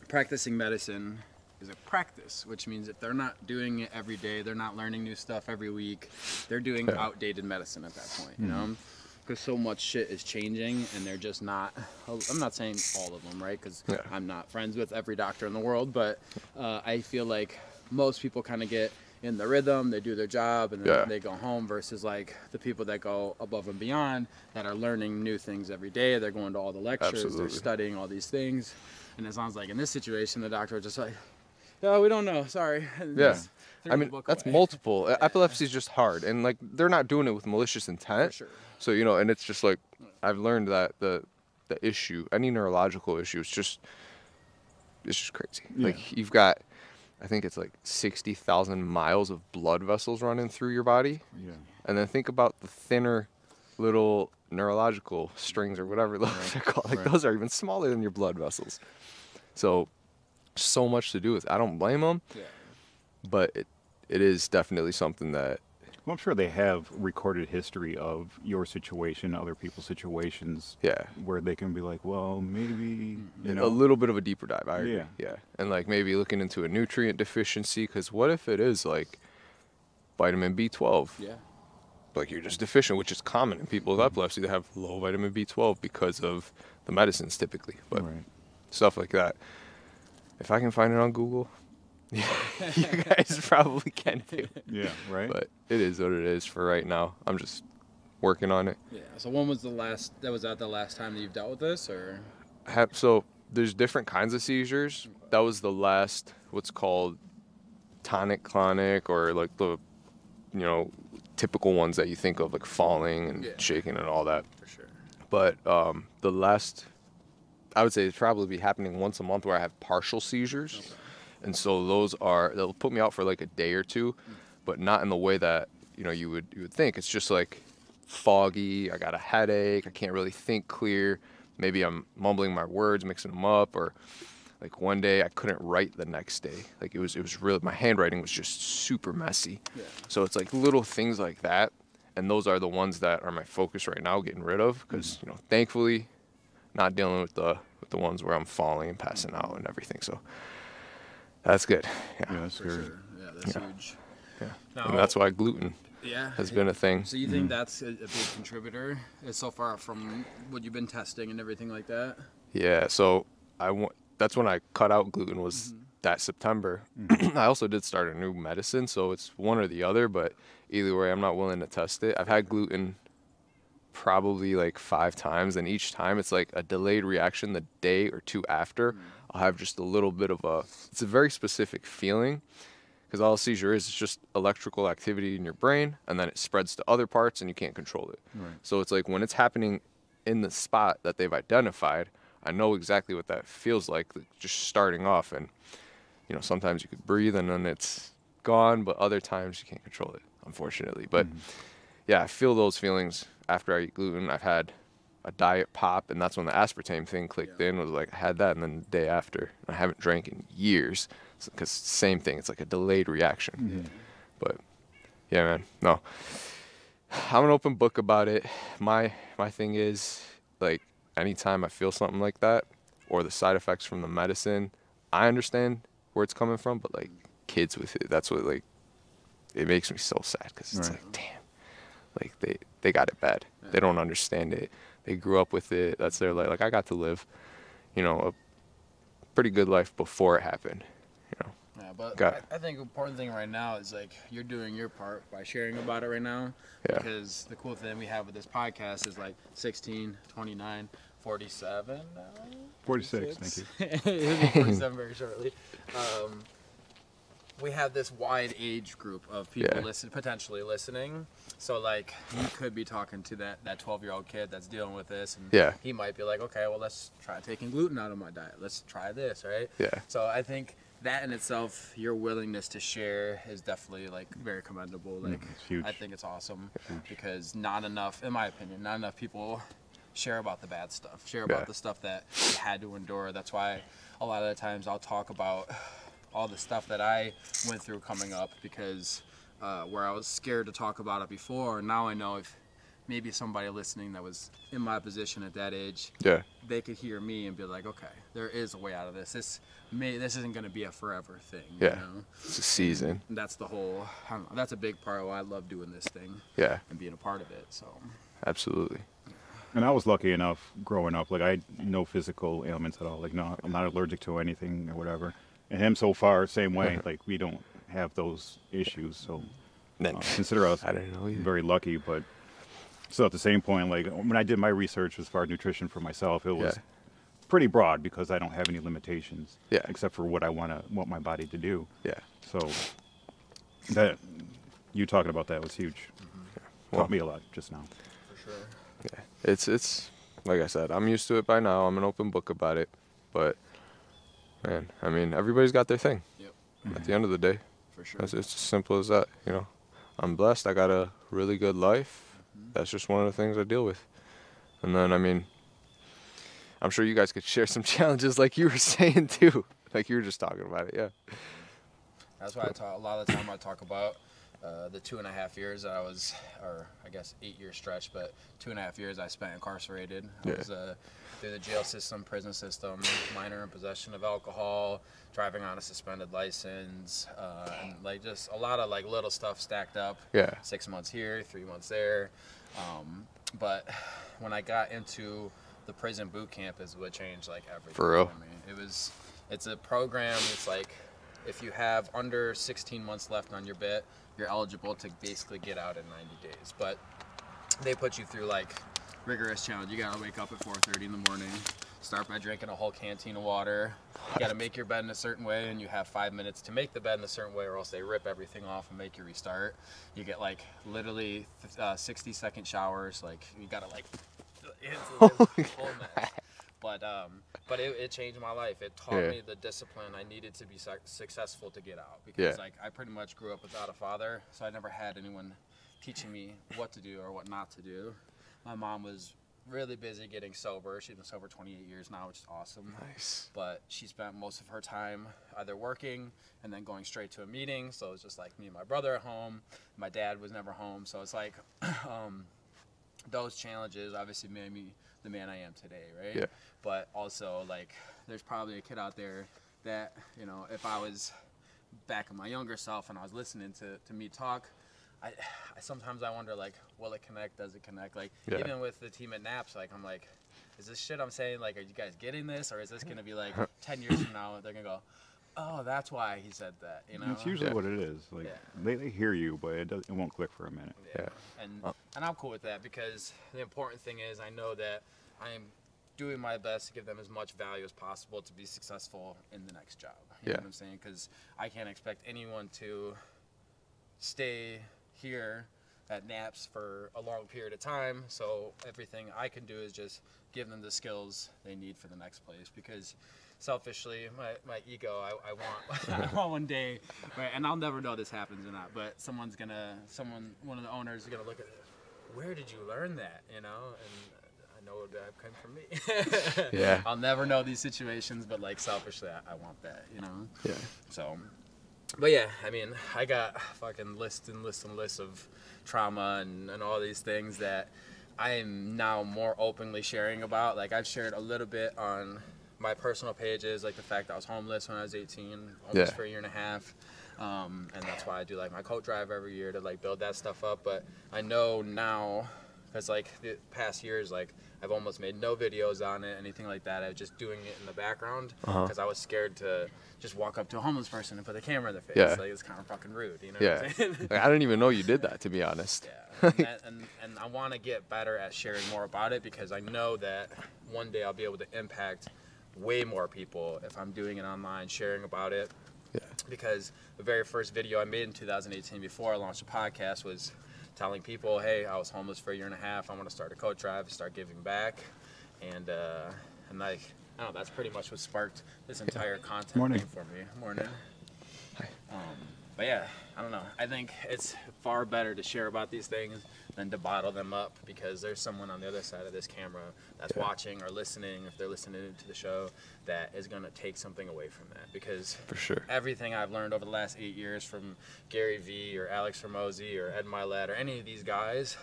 practicing medicine is a practice, which means if they're not doing it every day, they're not learning new stuff every week, they're doing outdated medicine at that point, you know? Because so much shit is changing and they're just not, I'm not saying all of them, right? Because I'm not friends with every doctor in the world, but I feel like most people kind of get in the rhythm, they do their job, and then they go home versus like the people that go above and beyond that are learning new things every day. They're going to all the lectures, they're studying all these things. And it sounds like in this situation, the doctor was just like, "Oh, we don't know, sorry." And just threw I the mean, book that's away. multiple. Epilepsy is just hard, and like they're not doing it with malicious intent. For sure. So and it's just like I've learned that the issue, any neurological issue, it's just crazy. Yeah. Like you've got, I think it's like 60,000 miles of blood vessels running through your body, Yeah. and then think about the thinner little neurological strings or whatever those are called. Like those are even smaller than your blood vessels. So much to do with it. I don't blame them, but it is definitely something that. Well, I'm sure they have recorded history of your situation, other people's situations. Yeah. Where they can be like, well, maybe, A little bit of a deeper dive. I agree. Yeah. Yeah. And like maybe looking into a nutrient deficiency, because what if it is like vitamin B12? Yeah. Like you're just deficient, which is common in people with epilepsy. They have low vitamin B12 because of the medicines typically. But stuff like that. If I can find it on Google, you guys probably can too. Yeah, right? But it is what it is for right now. I'm just working on it. Yeah. So when was the last time that you've dealt with this, or? So there's different kinds of seizures. That was the last what's called tonic clonic, or like the, you know, typical ones that you think of, like falling and shaking and all that. For sure. But the last, I would say it's probably be happening once a month where I have partial seizures. Okay. And so they'll put me out for like a day or two, but not in the way that, you know, you would think. It's just like foggy, I got a headache, I can't really think clear. Maybe I'm mumbling my words, mixing them up, or like one day I couldn't write the next day. Like it was really, my handwriting was just super messy. Yeah. So it's like little things like that, and those are the ones that are my focus right now, getting rid of, because you know, thankfully, not dealing with the ones where I'm falling and passing out and everything. So that's good. Yeah, that's For scary. sure. Yeah, that's huge. Yeah. Now, And that's why gluten has been a thing. So you think that's a big contributor so far from what you've been testing and everything like that? Yeah. So that's when I cut out gluten, was that September. I also did start a new medicine, so it's one or the other, but either way, I'm not willing to test it. I've had gluten probably like 5 times, and each time it's like a delayed reaction the day or two after. I'll have just a little bit of it's a very specific feeling, because all a seizure is just electrical activity in your brain, and then it spreads to other parts and you can't control it. Right. So it's like when it's happening in the spot that they've identified, I know exactly what that feels like just starting off. And you know, sometimes you could breathe and then it's gone, but other times you can't control it, unfortunately. But yeah, I feel those feelings after I eat gluten. I've had a diet pop, and that's when the aspartame thing clicked in. Was like I had that, and then the day after, I haven't drank in years, because same thing. It's like a delayed reaction. But yeah, man, no, I'm an open book about it. My thing is, like, anytime I feel something like that, or the side effects from the medicine, I understand where it's coming from, but like kids with it, that's what, like, it makes me so sad, because it's like, damn, like they got it bad. They don't understand it. They grew up with it. That's their life. Like, I got to live, you know, a pretty good life before it happened, you know. Yeah, but I think the important thing right now is, like, you're doing your part by sharing about it right now. Yeah. Because the cool thing we have with this podcast is, like, 16, 29, 47 now? 46, thank you. It'll be 47 very shortly. We have this wide age group of people potentially listening. So, like, you could be talking to that 12-year-old kid that's dealing with this, and he might be like, okay, well, let's try taking gluten out of my diet. Let's try this, right? Yeah. So I think that in itself, your willingness to share is definitely, like, very commendable. Like, it's huge. I think it's awesome, because not enough, in my opinion, not enough people share about the bad stuff, share about the stuff that you had to endure. That's why a lot of the times I'll talk about all the stuff that I went through coming up, because where I was scared to talk about it before, now I know if maybe somebody listening that was in my position at that age, they could hear me and be like, okay, there is a way out of this. This isn't going to be a forever thing. You know? It's a season. And that's the whole, I don't know, that's a big part of why I love doing this thing. And being a part of it. So Absolutely. And I was lucky enough growing up, like, I had no physical ailments at all. Like, no, I'm not allergic to anything or whatever. And him so far, same way. Like, we don't have those issues. So consider us very lucky. But still, at the same point, like, when I did my research as far as nutrition for myself, it was pretty broad, because I don't have any limitations except for what I want my body to do. So that you talking about that was huge. Taught me a lot just now. for sure. It's like I said, I'm used to it by now. I'm an open book about it. But man, I mean, everybody's got their thing. At the end of the day, For sure. it's as simple as that. You know, I'm blessed. I got a really good life. That's just one of the things I deal with. And then, I mean, I'm sure you guys could share some challenges, like you were saying too, like you were just talking about it. That's why a lot of the time I talk about the 2.5 years that I was, or I guess 8-year stretch, but 2.5 years I spent incarcerated. I was through the jail system, prison system, minor in possession of alcohol, driving on a suspended license, and like just a lot of like little stuff stacked up. 6 months here, 3 months there. But when I got into the prison boot camp is what changed like everything. For real? I mean, it's a program. It's like, if you have under 16 months left on your bit, you're eligible to basically get out in 90 days. But they put you through like rigorous challenge. You gotta wake up at 4:30 in the morning, start by drinking a whole canteen of water. You got to make your bed in a certain way, and you have 5 minutes to make the bed in a certain way, or else they rip everything off and make you restart. You get like literally 60-second showers. Like you got to like it's a whole mess. But it changed my life. It taught me the discipline I needed to be successful to get out. Because like I pretty much grew up without a father, so I never had anyone teaching me what to do or what not to do. My mom was really busy getting sober. She's been sober 28 years now, which is awesome. Nice. But she spent most of her time either working and then going straight to a meeting. So it was just like me and my brother at home. My dad was never home. So it's like those challenges obviously made me the man I am today, right? Yeah. But also, like, there's probably a kid out there that, you know, if I was back in my younger self and I was listening to me talk, I sometimes I wonder, like, will it connect? Does it connect? Like, even with the team at Naps, like, I'm like, is this shit I'm saying, like, are you guys getting this? Or is this going to be, like, 10 years from now, they're going to go, oh, that's why he said that, you know? That's usually what it is. Like, they hear you, but it won't click for a minute. Yeah. And I'm cool with that, because the important thing is I know that I'm doing my best to give them as much value as possible to be successful in the next job. You know what I'm saying? Because I can't expect anyone to stay here at Naps for a long period of time. So everything I can do is just give them the skills they need for the next place. Because selfishly, my ego, I want I want one day, right, and I'll never know this happens or not, but one of the owners is gonna look at it, where did you learn that, you know? And I know that came from me. Yeah. I'll never know these situations, but like selfishly, I want that, you know? Yeah. So, but yeah, I mean, I got fucking lists and lists and lists of trauma and all these things that I am now more openly sharing about. Like, I've shared a little bit on my personal pages, like the fact that I was homeless when I was 18, homeless for a year and a half. And that's why I do like my coat drive every year to like build that stuff up. But I know now, because like the past years, like I've almost made no videos on it, anything like that. I was just doing it in the background because I was scared to just walk up to a homeless person and put the camera in their face. Like, it's kind of fucking rude, you know what I'm saying? Like, I didn't even know you did that, to be honest. And I want to get better at sharing more about it, because I know that one day I'll be able to impact way more people if I'm doing it online, sharing about it. Because the very first video I made in 2018 before I launched a podcast was telling people, hey, I was homeless for a year and a half. I want to start a coat drive, start giving back. And like, I don't know, that's pretty much what sparked this entire content thing for me. Morning. Hi. But yeah, I don't know. I think it's far better to share about these things than to bottle them up, because there's someone on the other side of this camera that's watching or listening, if they're listening to the show, that is going to take something away from that. Because for sure, everything I've learned over the last 8 years from Gary Vee or Alex Hormozi or Ed Milet or any of these guys,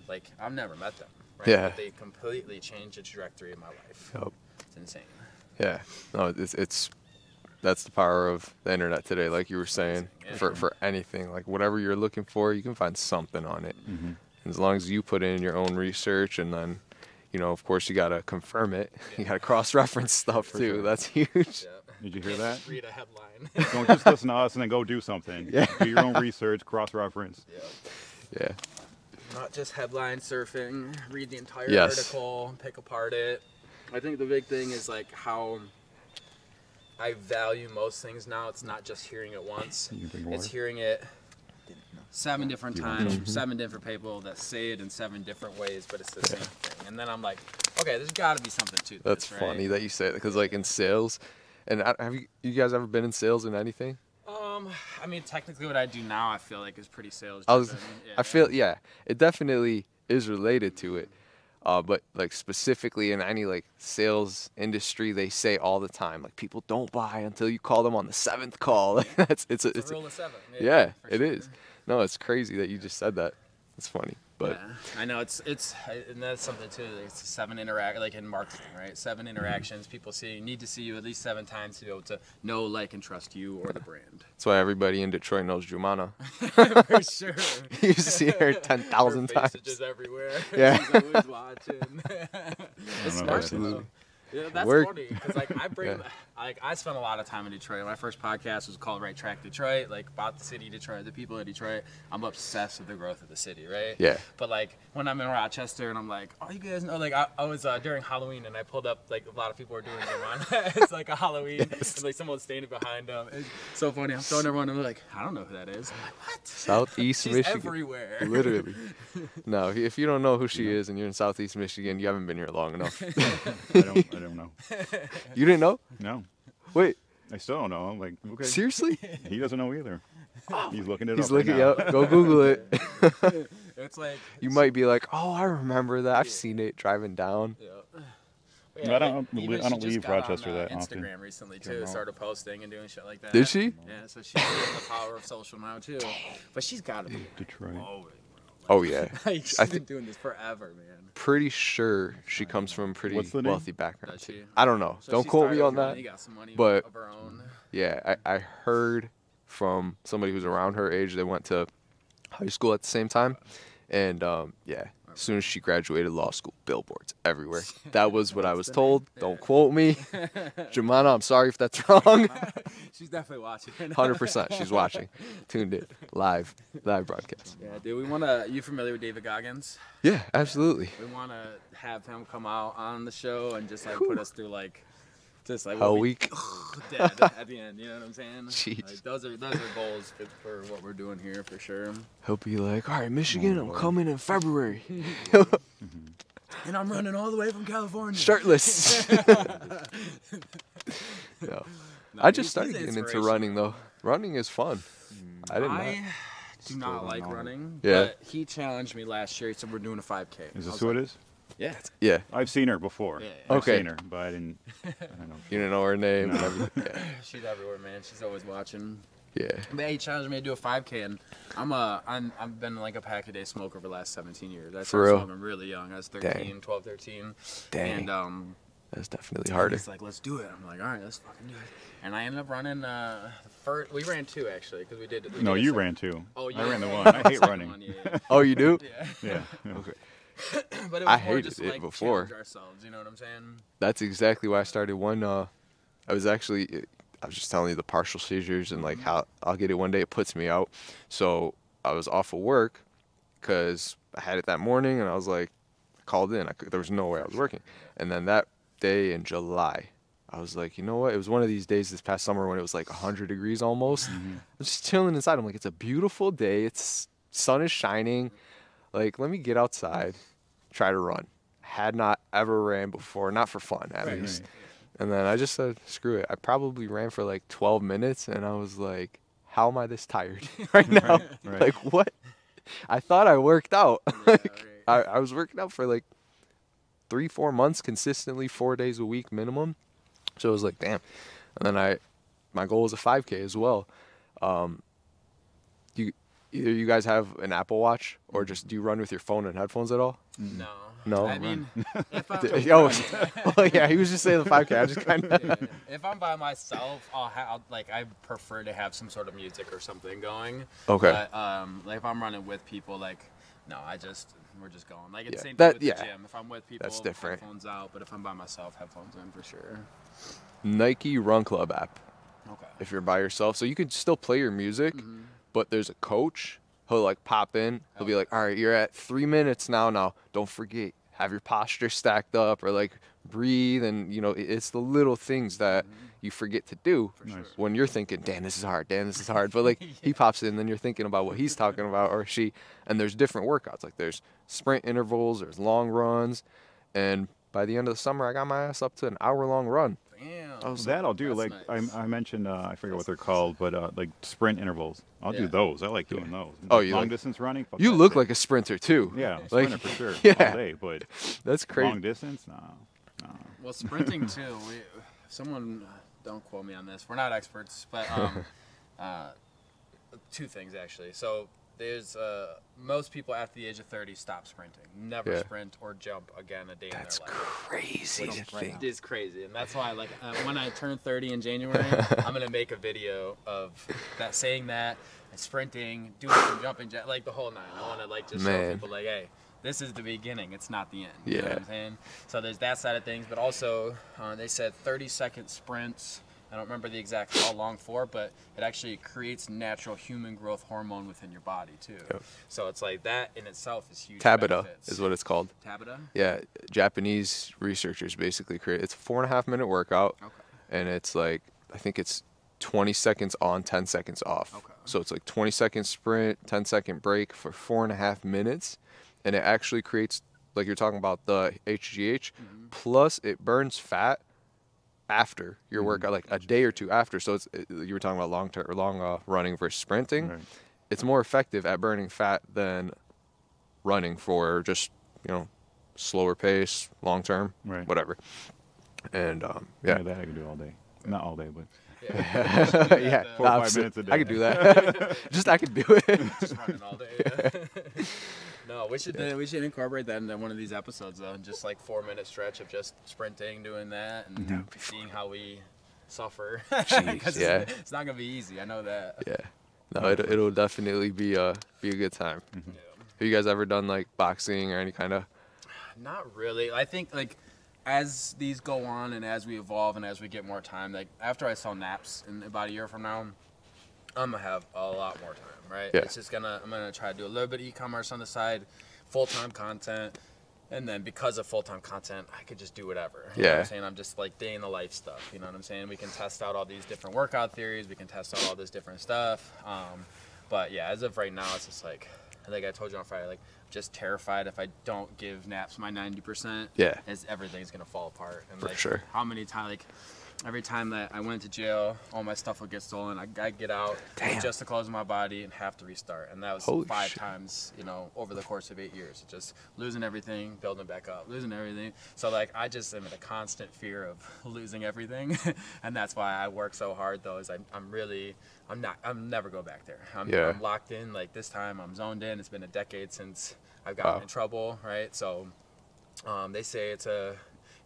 like, I've never met them, right? But they completely changed the trajectory of my life. It's insane. Yeah, no, it's that's the power of the internet today, like you were saying. For anything, like whatever you're looking for, you can find something on it. As long as you put in your own research, and then, you know, of course, you gotta confirm it. You gotta cross-reference stuff too. Sure. That's huge. Did you hear that? Read a headline. Don't just listen to us and then go do something. Do your own research, cross-reference. Yeah. Not just headline surfing. Read the entire article, pick apart it. I think the big thing is like how I value most things now. It's not just hearing it once. It's hearing it 7 different times, 7 different people that say it in 7 different ways, but it's the same thing. And then I'm like, okay, there's got to be something to this. That's funny that you say that, because like in sales, and have you guys ever been in sales in anything? I mean, technically what I do now, I feel like is pretty sales. I feel it definitely is related to it. But like specifically in any like sales industry, they say all the time, like, people don't buy until you call them on the 7th call. Like, it's a rule of 7. Yeah, it is. No, it's crazy that you just said that. It's funny, but I know it's and that's something too. It's 7 like in marketing, right? 7 interactions. People need to see you at least 7 times to be able to know, like, and trust you or the brand. That's why everybody in Detroit knows Jumana. For sure. You see her 10,000 times. Just everywhere. Yeah. She's always watching. Absolutely. Yeah, that's Work. funny because like I bring Yeah. like I spent a lot of time in Detroit. My first podcast was called Right Track Detroit, like about the city of Detroit, the people of Detroit. I'm obsessed with the growth of the city, right? Yeah. But like when I'm in Rochester and I'm like, oh, you guys know, like I was during Halloween and I pulled up like a lot of people were doing it. It's like a Halloween and like someone's standing behind them. It's so funny. I'm showing everyone and they're like, I don't know who that is. I'm like, what? Southeast She's Michigan. everywhere. Literally. No, if you don't know who she is and you're in Southeast Michigan, you haven't been here long enough. I don't know. You didn't know? No, Wait, I still don't know. I'm like, okay. seriously? He doesn't know either. He's looking it up. He's right looking now. up. Go Google it. It's like You might be like, oh, I remember that. I've seen it driving down. yeah. No, I don't even I she don't just leave got Rochester on, that often. Instagram recently Don't too, know. started posting and doing shit like that. Did she? Yeah, so she's using the power of social now too. But she's got to be Detroit. blowing, bro. Oh, yeah. Like, she's I been think- doing this forever, man. Pretty sure she comes from a pretty What's the name? wealthy background. Does she? too. I don't know. So Don't she quote me started on with that. money, got some money but- of her own. Yeah, I heard from somebody who's around her age. They went to high school at the same time. And, yeah, as soon as she graduated law school, billboards everywhere. That was what I was told. Don't quote me. Jemana, I'm sorry if that's wrong. She's definitely watching. 100%. She's watching. Tuned in. Live broadcast. Yeah, dude. We wanna. You familiar with David Goggins? Yeah, absolutely. We wanna have him come out on the show and just like put us through like. Just like Hell what week. dead at the end, you know what I'm saying? Jeez. Like, those are goals for what we're doing here for sure. He'll be like, all right, Michigan, I'm boy. coming in February. And I'm running all the way from California. Shirtless. No. No, I just he's started an getting into inspiration, running, bro. though. Running is fun. I didn't know. I do not don't like know. running, Yeah. but he challenged me last year. He said we're doing a 5K. Is this I was who like, it is? Yeah. Yeah. I've seen her before. Yeah. I've Okay. seen her, but I don't know. You didn't know her name and No. everything. Yeah. She's everywhere, man. She's always watching. Yeah. But he challenged me to do a 5K, and I've been like a pack a day smoker for the last 17 years. I For started real? smoking really young. I was 13, Dang. 12, 13. Dang. And That's definitely harder. he's like, let's do it. I'm like, all right, let's fucking do it. And I ended up running first. We ran two actually, because we did. No, did you some- ran two. Oh, I ran the yeah. one. I hate Second running. one, yeah. Oh, you do? Yeah. Yeah. Okay. But it was I more hated just it like before. challenge ourselves. You know what I'm saying? That's exactly why I started one. I was just telling you the partial seizures and like how I'll get it one day, it puts me out. So I was off of work because I had it that morning and I was like, called in. There was no way I was working. And then that day in July, I was like, you know what? It was one of these days this past summer when it was like 100 degrees almost. I was just chilling inside. I'm like, it's a beautiful day. Sun is shining. Like, let me get outside, try to run. Had not ever ran before, not for fun at Right, least. right. And then I just said, screw it. I probably ran for like 12 minutes and I was like, how am I this tired right now? Right. Like, what? I thought I worked out. Like, right. I was working out for like 3-4 months consistently, 4 days a week minimum. So it was like, damn. And then my goal is a 5K as well. Either you guys have an Apple Watch or just do you run with your phone and headphones at all? No. No? I mean, if I'm, Oh, yeah, he was just saying the 5K. I just kind of. yeah, if I'm by myself, I prefer to have some sort of music or something going. Okay. But like if I'm running with people, like no, we're just going. Like it's Yeah, the same that- thing with yeah. the gym. If I'm with people, That's different. headphones out. But if I'm by myself, headphones in for sure. Nike Run Club app Okay. if you're by yourself. So you could still play your music, but there's a coach. He'll like pop in. He'll be like, all right, you're at 3 minutes now. Now, don't forget, have your posture stacked up or like breathe. And, you know, it's the little things that you forget to do Nice. when you're thinking, damn, this is hard. Damn, this is hard. But like he pops in, then you're thinking about what he's talking about or she. And there's different workouts. Like there's sprint intervals, there's long runs. And by the end of the summer, I got my ass up to an hour-long run. Damn. I was That I'll do. That's Like nice. I mentioned, I forget what they're called, but like sprint intervals. I'll Yeah. do those. I like doing those. Oh, Like you long like- distance running. Fuck You that look shit. like a sprinter too. Yeah, like- sprinter for sure. yeah. All day, but That's crazy. long distance, no. Well, sprinting too. Someone don't quote me on this. We're not experts, but two things actually. So there's most people after the age of 30 stop sprinting. Never Yeah. sprint or jump again a day That's in their life. crazy to think. It is crazy, and that's why, like, when I turn 30 in January, I'm gonna make a video of that, saying that, and sprinting, doing some jumping, like the whole nine. I want to like just show Man. people, like, hey, this is the beginning. It's not the end. Yeah. You know what I'm saying? So there's that side of things, but also they said 30-second sprints. I don't remember the exact how long for, but it actually creates natural human growth hormone within your body too. Yep. So it's like that in itself is huge. Tabata benefits. is what it's called. Tabata? Yeah, Japanese researchers basically create. It's a 4.5-minute workout, Okay. and it's like I think it's 20 seconds on, 10 seconds off. Okay. So it's like 20-second sprint, 10-second break for 4.5 minutes, and it actually creates, like you're talking about, the HGH. Plus it burns fat after your workout, like a day or two after. So you were talking about long running versus sprinting. Right. It's more effective at burning fat than running for just slower pace, long term, Right. whatever. And Yeah, that I can do all day. Not all day, but yeah, 4 or 5 minutes a day. I could do that. I could do it. Just running all day. Yeah. No, we should incorporate that into one of these episodes though. Just like 4-minute stretch of just sprinting, doing that, and seeing how we suffer. Jeez, yeah. It's not gonna be easy. I know that. Yeah, no, it'll definitely be a good time. Yeah. Have you guys ever done like boxing or any kind of? Not really. I think like as these go on and as we evolve and as we get more time, like after I sell naps in about a year from now, I'm gonna have a lot more time, right? Yeah. It's just I'm gonna try to do a little bit of e-commerce on the side, full-time content, and then because of full-time content, I could just do whatever. You know what I'm saying? I'm just like day in the life stuff. You know what I'm saying? We can test out all these different workout theories. We can test out all this different stuff. But yeah, as of right now, it's just like I think I told you on Friday, like just terrified if I don't give naps my 90%. Yeah. Is everything's gonna fall apart. And For like, sure. How many times, like every time that I went to jail, all my stuff would get stolen. I get out with just the clothes of my body and have to restart. And that was Holy 5 shit. times, over the course of 8 years. Just losing everything, building back up, losing everything. So like I just am in a constant fear of losing everything. And that's why I work so hard though, is I'm never go back there. I'm locked in. Like this time I'm zoned in. It's been a decade since I've gotten in trouble, right? So they say it's a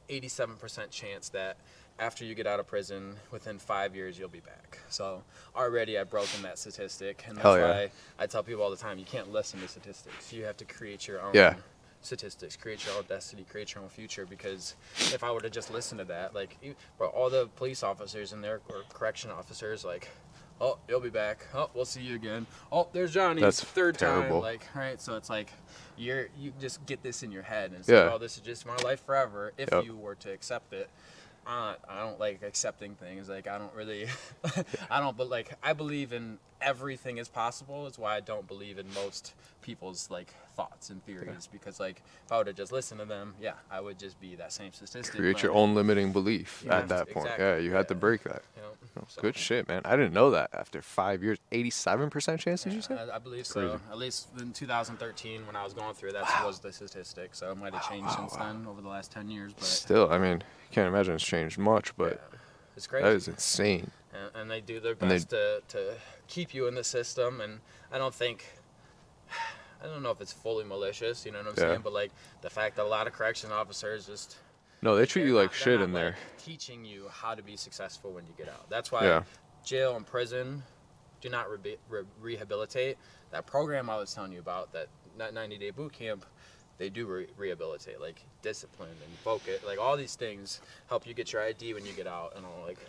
87% chance that after you get out of prison, within 5 years, you'll be back. So already I've broken that statistic. And that's why I tell people all the time, you can't listen to statistics. You have to create your own statistics, create your own destiny, create your own future. Because if I were to just listen to that, like all the police officers and their correction officers, like, oh, you'll be back. Oh, we'll see you again. Oh, there's Johnny. That's third terrible. time. Like, right? So it's like you just get this in your head, and it's like, oh, this is just my life forever. If you were to accept it, I don't like accepting things. Like I don't really, but like I believe in everything is possible. It's why I don't believe in most people's like thoughts and theories, because like if I were to just listen to them, I would just be that same statistic. Create your own limiting belief at that point. Exactly. Yeah, you had to break that. So, Good shit, man. I didn't know that. After 5 years, 87% chance, did you say? I believe so. At least in 2013 when I was going through, that was the statistic. So it might have changed since then over the last 10 years. But Still, I mean, you can't imagine it's changed much, but it's crazy. that is insane. And they do their best to keep you in the system. And I don't know if it's fully malicious, you know what I'm saying? But like the fact that a lot of correction officers just... No, they treat you like shit in there. Teaching you how to be successful when you get out. That's why jail and prison do not rehabilitate. That program I was telling you about, that 90-day boot camp, they do rehabilitate, like discipline and focus, like all these things help you get your ID when you get out, and all, like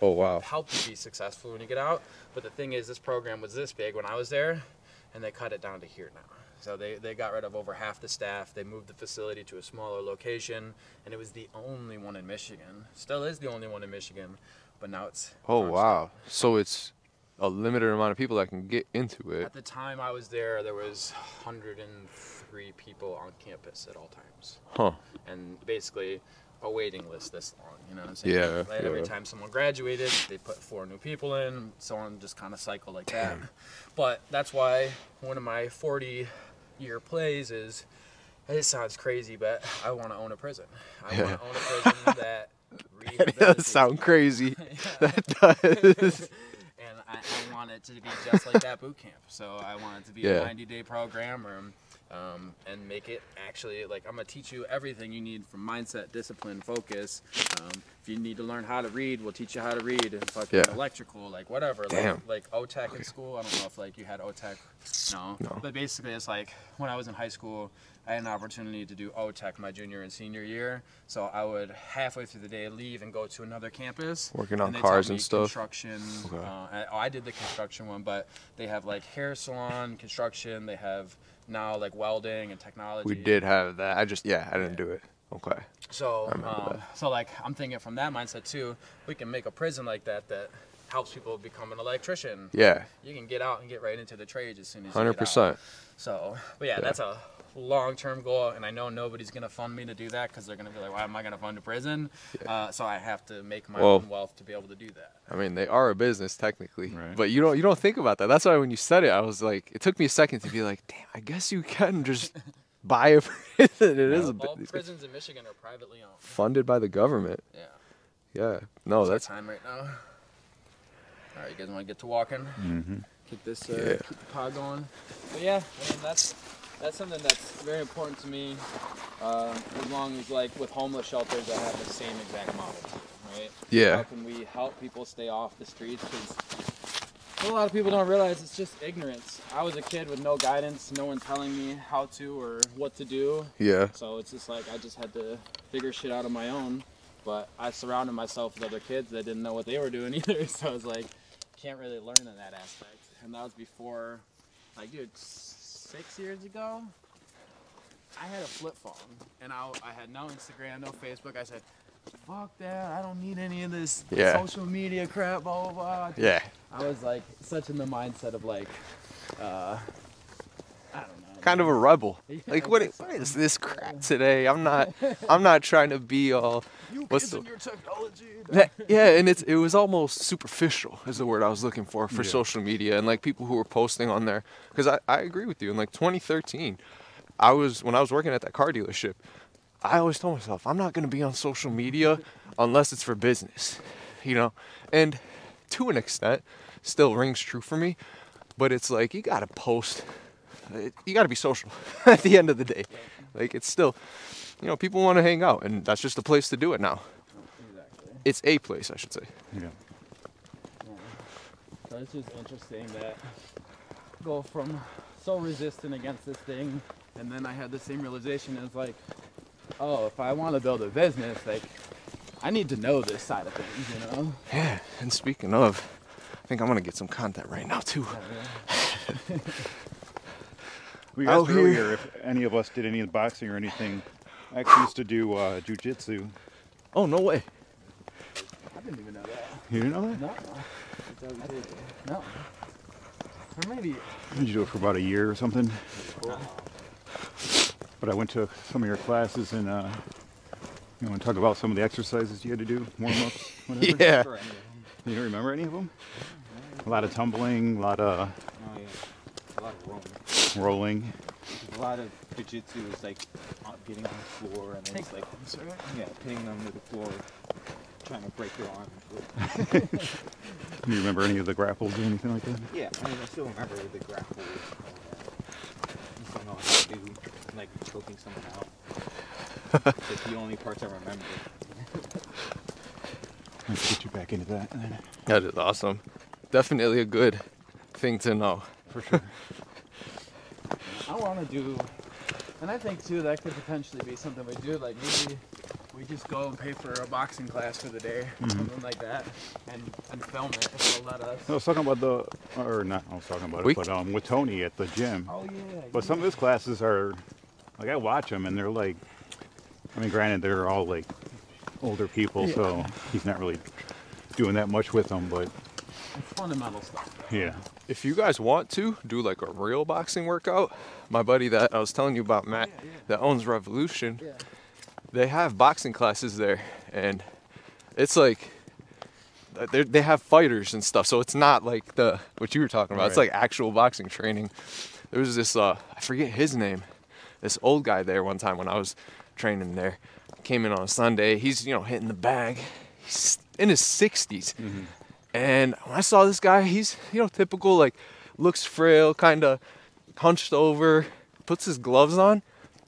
help you be successful when you get out. But the thing is, this program was this big when I was there, and they cut it down to here now. So they got rid of over half the staff. They moved the facility to a smaller location, and it was the only one in Michigan. Still is the only one in Michigan, but now it's... Oh, wow. So it's a limited amount of people that can get into it. At the time I was there was 103 people on campus at all times. Huh. And basically a waiting list this long, you know what I'm saying? Yeah. Like every time someone graduated, they put 4 new people in, so on, just kind of cycle like that. But that's why one of my 40-year plays is, it sounds crazy, but I want to own a prison. I want to own a prison that That does sound crazy. That does. And I want it to be just like that boot camp. So I want it to be a 90-day program, and make it actually, like, I'm going to teach you everything you need from mindset, discipline, focus, if you need to learn how to read, we'll teach you how to read. And fucking electrical, like whatever. Damn. Like OTech in school. I don't know if like you had OTech. No. But basically, it's like when I was in high school, I had an opportunity to do OTech my junior and senior year. So I would halfway through the day leave and go to another campus. Working on they cars taught me and stuff. Construction. Okay. I did the construction one, but they have like hair salon, construction. They have now like welding and technology. We did have that. I didn't do it. Okay. So, so like I'm thinking from that mindset too, we can make a prison like that helps people become an electrician. Yeah. You can get out and get right into the trades as soon as you 100%. get out. So, but yeah, that's a long-term goal, and I know nobody's gonna fund me to do that because they're gonna be like, why am I gonna fund a prison? So I have to make my own wealth to be able to do that. I mean, they are a business technically, Right. but you don't think about that. That's why when you said it, I was like, it took me a second to be like, damn, I guess you can just buy a prison. It is a All business. prisons in Michigan are privately owned. Funded by the government. Yeah. Yeah. No, It's our that's time right now. All right, you guys want to get to walking? Mm-hmm. Keep this, keep the pod going. But yeah, I mean, that's something that's very important to me. As long as, like, with homeless shelters, I have the same exact model, right? Yeah. How can we help people stay off the streets? Because a lot of people don't realize it's just ignorance. I was a kid with no guidance, no one telling me how to or what to do. Yeah. So it's just like I just had to figure shit out on my own. But I surrounded myself with other kids that didn't know what they were doing either. So I was like, can't really learn in that aspect. And that was before, like, dude, 6 years ago, I had a flip phone. And I had no Instagram, no Facebook. I said, fuck that, I don't need any of this social media crap, blah, blah, blah. Yeah. I was, like, such in the mindset of, like, I don't know. Kind of a rebel. Like, what is this crap today? I'm not trying to be all. What's the? Your technology. Yeah, and it was almost superficial is the word I was looking for social media and like people who were posting on there. Because I agree with you. In like 2013, when I was working at that car dealership, I always told myself I'm not going to be on social media unless it's for business, you know. And to an extent, still rings true for me. But it's like you got to post. You got to be social at the end of the day. Like it's still, you know, people want to hang out, and that's just a place to do it now. Exactly. It's a place, I should say. Yeah. So it's just interesting that go from so resistant against this thing, and then I had the same realization as like, oh, if I want to build a business, like I need to know this side of things, you know? Yeah. And speaking of, I think I'm gonna get some content right now too. Yeah. We asked earlier if any of us did any boxing or anything. I actually used to do jujitsu. Oh, no way. I didn't even know that. You didn't know that? No. Or maybe. Did you do it for about a year or something? Cool. But I went to some of your classes and you want to talk about some of the exercises you had to do, warm-ups, whatever? Yeah. You don't remember any of them? A lot of tumbling, a lot of A lot of rolling. A lot of jiu-jitsu is like getting on the floor and then it's like pinning them to the floor, trying to break your arm. Do you remember any of the grapples or anything like that? Yeah, I mean I still remember the grapples. I just don't know how to do like choking someone out. It's like the only parts I remember. Let's get you back into that. That is awesome. Definitely a good thing to know. For sure. I want to do, and I think too that could potentially be something we do. Like maybe we just go and pay for a boxing class for the day, something like that, and film it if they'll let us. I was talking about but with Tony at the gym. Oh yeah. But some of his classes are, like I watch them and they're like, I mean granted they're all like older people, so he's not really doing that much with them, but it's fundamental stuff. Yeah. If you guys want to do like a real boxing workout, my buddy that I was telling you about, Matt, that owns Revolution, they have boxing classes there, and it's like they have fighters and stuff, so it's not like what you were talking about. It's like actual boxing training. There was this I forget his name, this old guy there one time when I was training there. Came in on a Sunday. He's hitting the bag. He's in his 60s. And when I saw this guy, he's, typical, like, looks frail, kind of hunched over, puts his gloves on.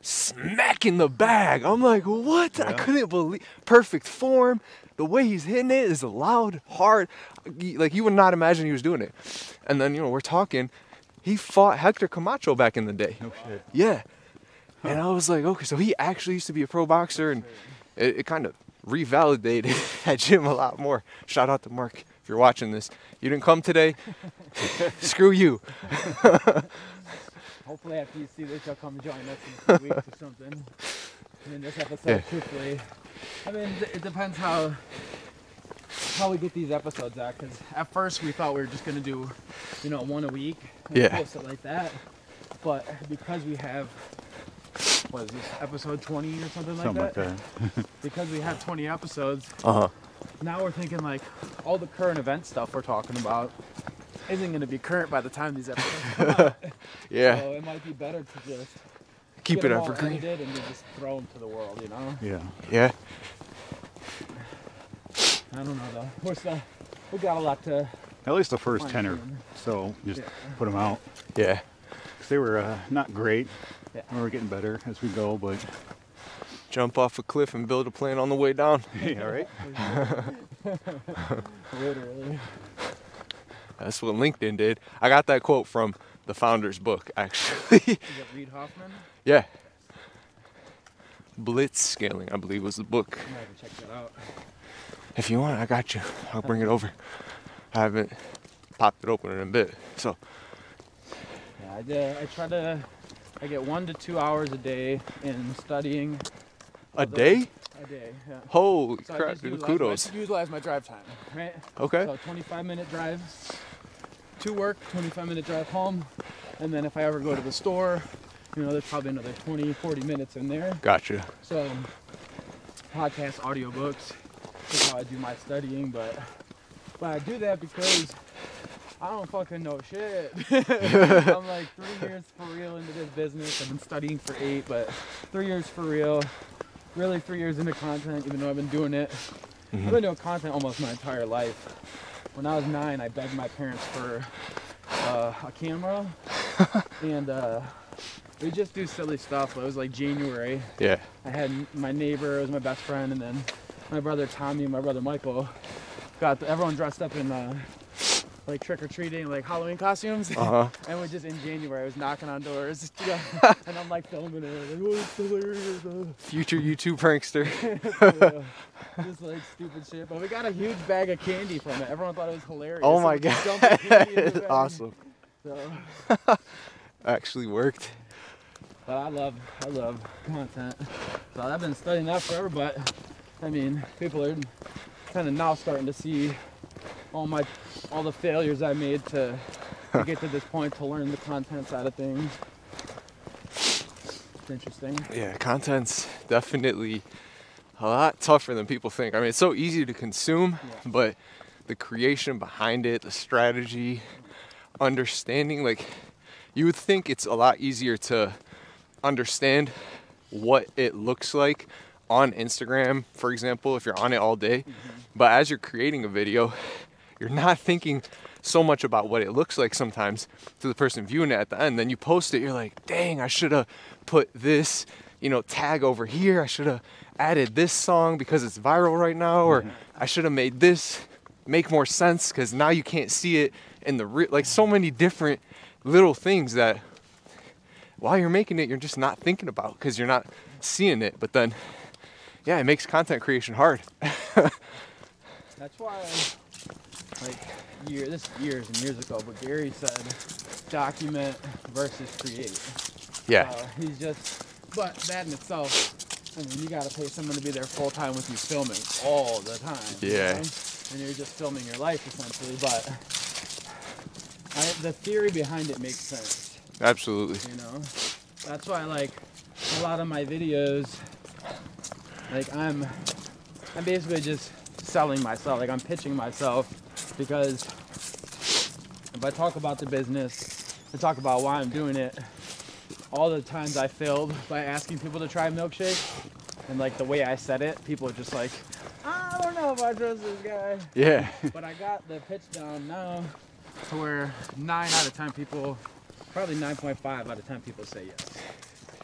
smacking the bag. I'm like, what? I couldn't believe. Perfect form. The way he's hitting it is loud, hard. Like, you would not imagine he was doing it. And then, you know, we're talking. He fought Hector Camacho back in the day. No shit. Yeah. And I was like, okay, so he actually used to be a pro boxer, and it kind of revalidated that gym a lot more. Shout out to Mark if you're watching this. You didn't come today. Screw you. Hopefully after you see this, you'll come join us in a few weeks or something. I mean, this episode, truthfully, I mean, it depends how we get these episodes out, because at first we thought we were just going to do, you know, one a week and post it like that. But because we have, what is this, episode 20 or something like that? Because we have 20 episodes, now we're thinking like all the current event stuff we're talking about isn't going to be current by the time these episodes come out. Yeah. So it might be better to just keep get it them all evergreen. edited and then just throw them to the world, you know? Yeah. Yeah. I don't know though. We got a lot to. At least the first fine 10 tune. so just put them out. Yeah. 'Cause they were not great. Yeah. We're getting better as we go, but Jump off a cliff and build a plane on the way down. yeah, right? Literally. That's what LinkedIn did. I got that quote from the founder's book, actually. Is it Reid Hoffman? Yeah. Blitz Scaling, I believe, was the book. I'm gonna have to check that out. If you want, I got you. I'll bring it over. I haven't popped it open in a bit. So, Yeah, I get 1 to 2 hours a day in studying. a day? A day, yeah. Holy So I crap, just dude. utilize Kudos. utilize my drive time, right? Okay. So 25-minute drive to work, 25-minute drive home, and then if I ever go to the store, you know, there's probably another 20, 40 minutes in there. Gotcha. So podcasts, audiobooks is how I do my studying, but I do that because I don't fucking know shit. I'm like 3 years for real into this business. I've been studying for 8, but 3 years for real. Really 3 years into content, even though I've been doing it. I've been doing content almost my entire life. When I was 9, I begged my parents for a camera, and we just do silly stuff. It was like January. Yeah. I had my neighbor, it was my best friend, and then my brother Tommy and my brother Michael got everyone dressed up in like trick-or-treating, like Halloween costumes. And we just, in January, I was knocking on doors, and I'm like filming it, like, oh, it's hilarious. Future YouTube prankster. Just like stupid shit, but we got a huge bag of candy from it. Everyone thought it was hilarious. Oh So my we just God. dumped the candy in the bag. Awesome. So, Actually worked. but I love content. So I've been studying that forever, but I mean, people are kind of now starting to see all the failures I made to get to this point, to learn the content side of things. It's interesting. Yeah, content's definitely a lot tougher than people think. I mean, it's so easy to consume, but the creation behind it, the strategy, understanding, like, you would think it's a lot easier to understand what it looks like on Instagram, for example, if you're on it all day. But as you're creating a video, you're not thinking so much about what it looks like sometimes to the person viewing it at the end. Then you post it, you're like, dang, I should have put this, you know, tag over here. I should have added this song because it's viral right now, or I should have made this make more sense because now you can't see it in the like so many different little things that while you're making it, you're just not thinking about because you're not seeing it. But then, yeah, it makes content creation hard. That's why, like, this years and years ago, but Gary said, document versus create. Yeah. He's just, but that in itself, I mean, you gotta pay someone to be there full time with you filming all the time. Yeah. You know? And you're just filming your life essentially, but the theory behind it makes sense. Absolutely. You know, that's why, like, a lot of my videos, like, I'm basically just selling myself, like, I'm pitching myself, because if I talk about the business and talk about why I'm doing it, all the times I failed by asking people to try a milkshake, and like the way I said it, people are just like, I don't know if I trust this guy. Yeah. But I got the pitch down now to where 9 out of 10 people, probably 9.5 out of 10 people say yes.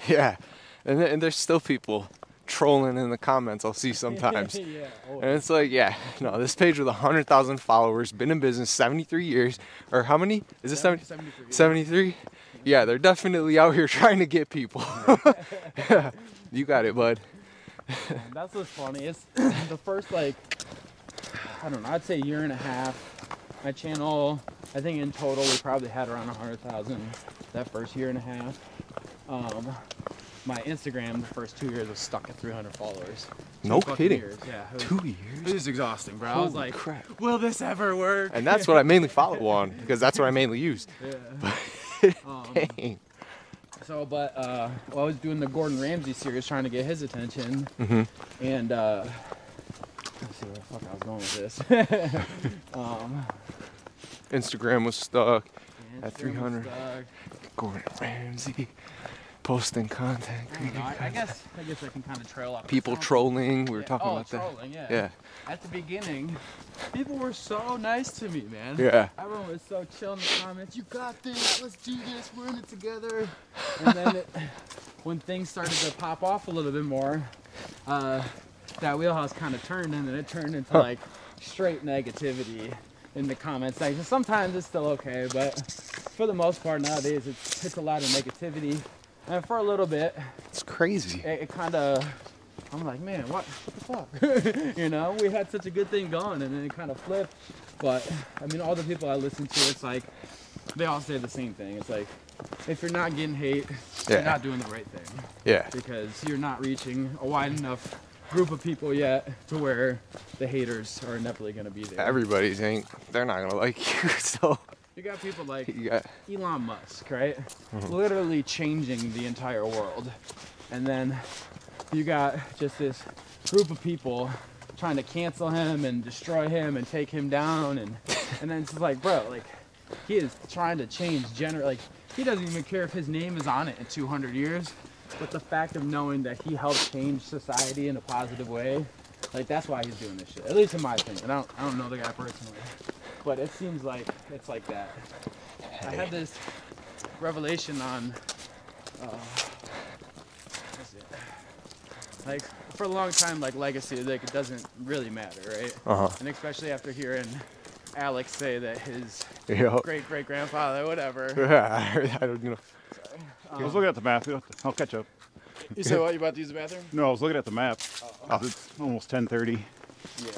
Yeah. And there's still people trolling in the comments I'll see sometimes. Yeah. And it's like, yeah, no, this page with 100,000 followers, been in business 73 years, or how many? Is it 73. 73? Yeah, they're definitely out here trying to get people. You got it, bud. That's what's funny. It's the first, like, I don't know, I'd say year and a half. My channel, I think in total we probably had around 100,000 that first year and a half. My Instagram, the first 2 years, was stuck at 300 followers. No fucking kidding. Years. Yeah, 2 it years? was exhausting, bro. I was Holy like, crap. will this ever work? And that's what I mainly follow on, because that's what I mainly use. Yeah. Dang. So, but well, I was doing the Gordon Ramsay series, trying to get his attention, and let's see where the fuck I was going with this. Instagram was stuck at Instagram 300. was stuck. Gordon Ramsay posting content. I don't know, I guess I can kind of trail off. People trolling. We were talking oh, about trolling, that. Yeah. At the beginning, people were so nice to me, man. Yeah. Everyone was so chill in the comments. You got this. Let's do this. We're in it together. And then when things started to pop off a little bit more, that wheelhouse kind of turned, and then it turned into like straight negativity in the comment section. Sometimes it's still okay, but for the most part nowadays it's a lot of negativity. And for a little bit, It's crazy. it kind of, I'm like, man, what the fuck? You know, we had such a good thing going, and then it kind of flipped. But I mean, all the people I listen to, it's like they all say the same thing. It's like, if you're not getting hate, you're Yeah. not doing the right thing, Yeah. because you're not reaching a wide enough group of people yet to where the haters are inevitably going to be there. Everybody's ain't, they're not gonna like you, so You got people like you got, Elon Musk, right? Literally changing the entire world. And then you got just this group of people trying to cancel him and destroy him and take him down, and then it's just like, bro, like, he is trying to change like, he doesn't even care if his name is on it in 200 years, but the fact of knowing that he helped change society in a positive way, like, that's why he's doing this shit, at least in my opinion. I don't know the guy personally, but it seems like it's like that. I had this revelation on what's it? Like, for a long time, like, legacy, like, it doesn't really matter, right? And especially after hearing Alex say that his Yep. great-great-grandfather, whatever. I don't know. I was looking at the map. I'll catch up. You said what? You about to use the bathroom? No, I was looking at the map. It's almost 10:30. Yeah.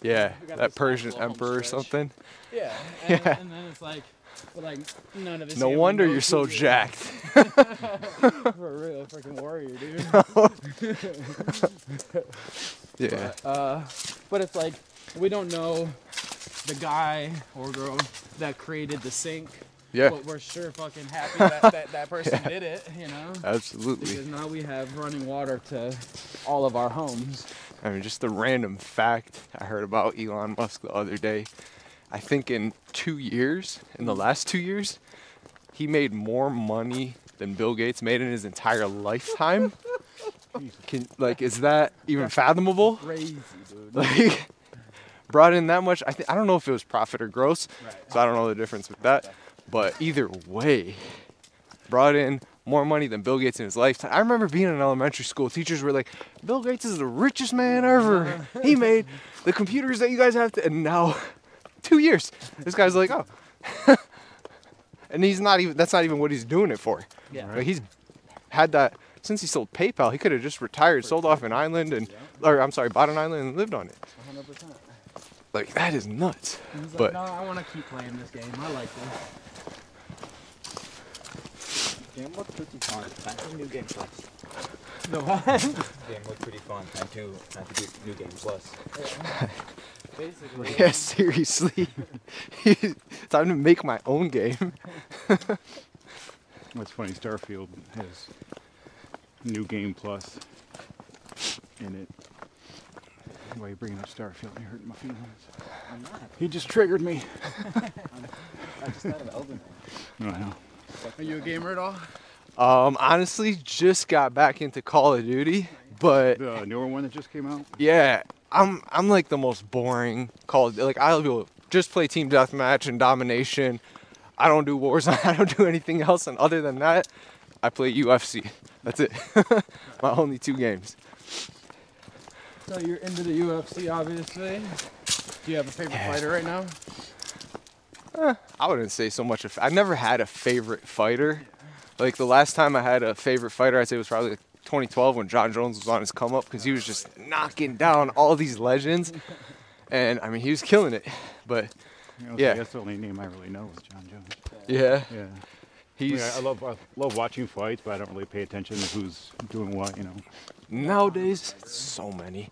Yeah, We got that this Persian nice little emperor or home stretch. something. Yeah. Yeah. And then it's like none of this. No family wonder knows you're so who he is. jacked. For a real freaking warrior, dude. Yeah. But it's like, we don't know the guy or girl that created the sink. Yeah. But we're sure fucking happy that person did it, you know? Absolutely. Because now we have running water to all of our homes. I mean, just a random fact I heard about Elon Musk the other day. I think in the last 2 years, he made more money than Bill Gates made in his entire lifetime. Is that even fathomable? Crazy, dude. Like, brought in that much. I don't know if it was profit or gross, Right. so I don't know the difference with that. But either way, brought in more money than Bill Gates in his lifetime. I remember being in elementary school, teachers were like, Bill Gates is the richest man ever. He made the computers that you guys have to, and now 2 years, this guy's like, oh. And that's not even what he's doing it for. Yeah. Like, he's had that, since he sold PayPal, he could have just retired, sold off an island, bought an island and lived on it. 100%. Like, that is nuts. He's like, But no, I want to keep playing this game. I like this. Game looked pretty fun. Time for New Game Plus. The what? Game looked pretty fun. Time to do New Game Plus. Basically. yeah, seriously. Time to make my own game. What's funny, Starfield has New Game Plus in it. Why are you bringing up Starfield? You're hurting my feelings. I'm not. He just triggered me. I just thought of Elden Ring. I know. Are you a gamer at all? Honestly, just got back into Call of Duty, but The newer one that just came out. yeah, I'm like the most boring Call of Duty. Like, I'll just play team deathmatch and domination. I don't do Warzone. I don't do anything else. And other than that, I play UFC. That's it. My only 2 games. So you're into the UFC, obviously. Do you have a favorite fighter right now? I wouldn't say so much. I never had a favorite fighter. Like the last time I had a favorite fighter, I'd say it was probably like 2012 when John Jones was on his come up, because he was just knocking down all these legends. And I mean, he was killing it. But You know, yeah. That's the only name I really know is John Jones. yeah, Yeah. he's I love watching fights, but I don't really pay attention to who's doing what, you know. nowadays so many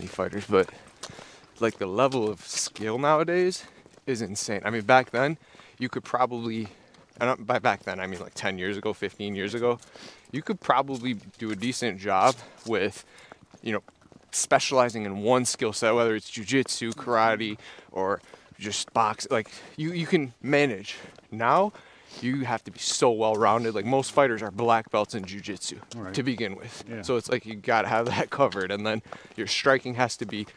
fighters, but like the level of skill nowadays is insane. I mean, back then you could probably, and by back then I mean like 10 years ago, 15 years ago, you could probably do a decent job with, you know, specializing in one skill set, whether it's jiu-jitsu, karate, or just box. Like you can manage. Now you have to be so well-rounded. Like most fighters are black belts in jiu-jitsu Right. to begin with. Yeah. So it's like you gotta have that covered, and then your striking has to be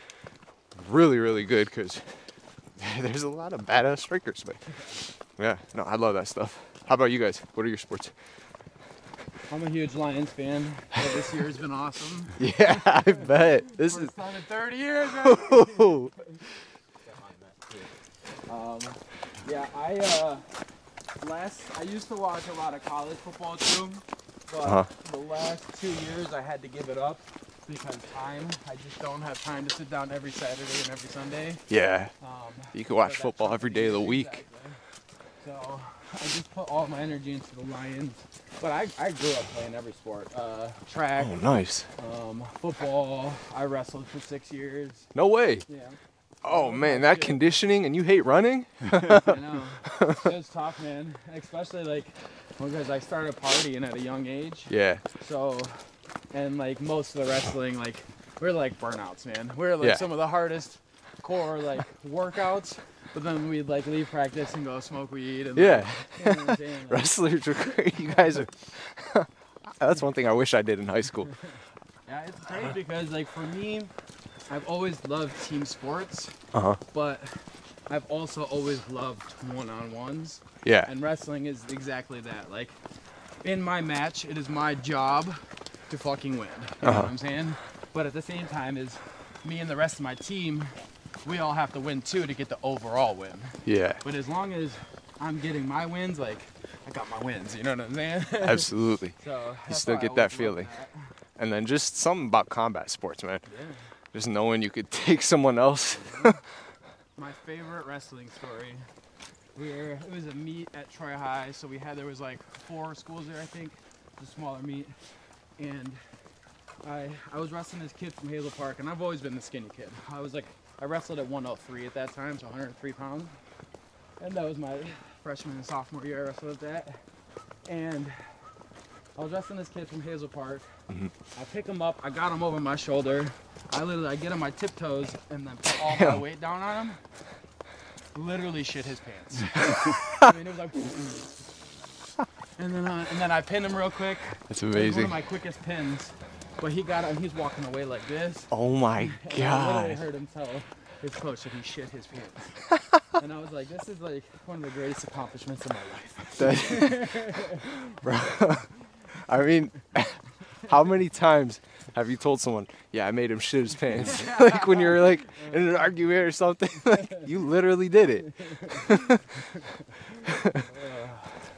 really, really good, because there's a lot of badass strikers. But yeah, no, I love that stuff. How about you guys? What are your sports? I'm a huge Lions fan. So this year's been awesome. Yeah, I bet. This is First time in 30 years, man. oh, Yeah, I used to watch a lot of college football too, but the last 2 years I had to give it up because time. I just don't have time to sit down every Saturday and every Sunday. yeah. You can watch So that football every day of the week. Exactly. So I just put all my energy into the Lions. But I grew up playing every sport. Track, Oh, nice. football. I wrestled for 6 years. No way. Yeah. Oh man, that conditioning, and you hate running? I know. It was tough, man. Especially like because I started partying at a young age. Yeah. So, and like most of the wrestling, like we're like burnouts, man. We're like Yeah. some of the hardest core like workouts. But then we'd like leave practice and go smoke weed. And, Yeah. Like, you know what I'm saying? Like, Wrestlers are great. You guys are. That's one thing I wish I did in high school. yeah, it's great because like for me, I've always loved team sports. But I've also always loved one-on-ones. Yeah. And wrestling is exactly that. Like, in my match, it is my job to fucking win. You know what I'm saying? But at the same time, is me and the rest of my team, we all have to win too to get the overall win. Yeah. But as long as I'm getting my wins, like, I got my wins. You know what I'm saying? Absolutely. So that's still why I get always that loved feeling. that. And then just something about combat sports, man. Yeah. Just knowing you could take someone else. My favorite wrestling story. It was a meet at Troy High, so there was like 4 schools there, I think, a smaller meet, and I was wrestling this kid from Hazel Park, and I've always been the skinny kid. I wrestled at 103 at that time, so 103 pounds, and that was my freshman and sophomore year. I wrestled at that, and I was wrestling this kid from Hazel Park. I pick him up, I got him over my shoulder. I get on my tiptoes and then put all my weight down on him. Literally shit his pants. I mean, it was like, and then I pinned him real quick. That's It was one amazing. of my quickest pins. But he got up, he's walking away like this. Oh my And I literally God. heard him tell his coach that he shit his pants. And I was like, this is like one of the greatest accomplishments of my life. Bro, I mean, how many times have you told someone, yeah, I made him shit his pants? Like when you're like in an argument or something, like you literally did it.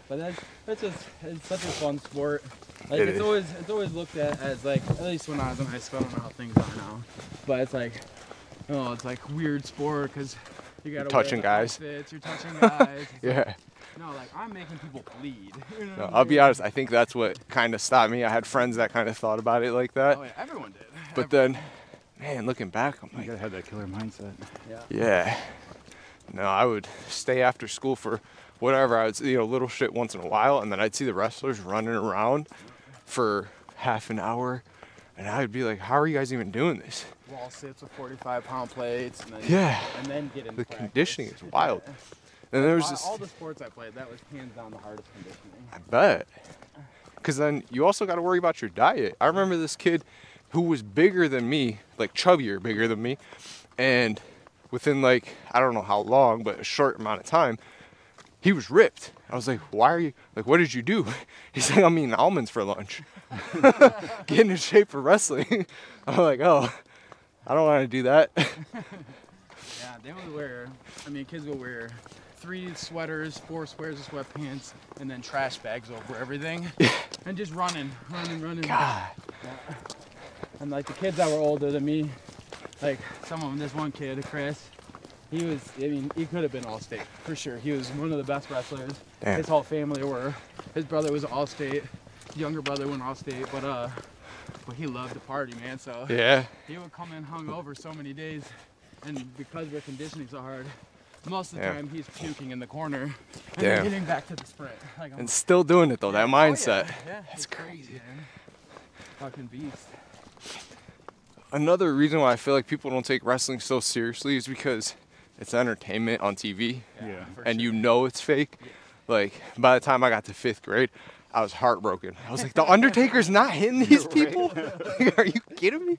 But it's such a fun sport. Like It it's is. always looked at as like, at least when I was in high school, I don't know how things are now, but it's like, oh, it's like weird sport because you gotta touching wear the guys. outfits, you're touching guys. It's like, Yeah. no, like I'm making people bleed. You know No, what I'm I'll be saying? honest, I think that's what kind of stopped me. I had friends that kind of thought about it like that. Oh yeah, everyone did. But then, man, looking back, I'm You like, gotta have that killer mindset. yeah. No, I would stay after school for whatever. I would see, little shit once in a while, and then I'd see the wrestlers running around for half an hour, and I would be like, how are you guys even doing this? Wall sits with 45-pound plates, and then Yeah. and then get in The practice. conditioning is wild. And there was this, all the sports I played, that was hands down the hardest conditioning. I bet. Because then you also got to worry about your diet. I remember this kid who was bigger than me, like chubbier, bigger than me, and within like, I don't know how long, but a short amount of time, he was ripped. I was like, why are you, like, what did you do? He's like, I'm eating almonds for lunch. Getting in shape for wrestling. I'm like, oh, I don't want to do that. Yeah, they would wear, I mean, kids would wear 3 sweaters, 4 squares of sweatpants, and then trash bags over everything. And just running. God. Yeah. And like the kids that were older than me, like some of them, this one kid, Chris, he was, I mean, he could have been all-state, for sure. He was one of the best wrestlers. Damn. His whole family were. His brother was all-state. His younger brother went all-state, but he loved to party, man, so. Yeah. He would come in hungover so many days, and because we're conditioning so hard, most of the Yeah. time he's puking in the corner, and Damn. then getting back to the sprint. Like, And still doing it though, that mindset. Oh, yeah. That's it's crazy. man. Fucking beast. Another reason why I feel like people don't take wrestling so seriously is because it's entertainment on TV, Yeah. for and sure. you know it's fake. Like, by the time I got to 5th grade, I was heartbroken. I was like, The Undertaker's not hitting these people? Like, are you kidding me?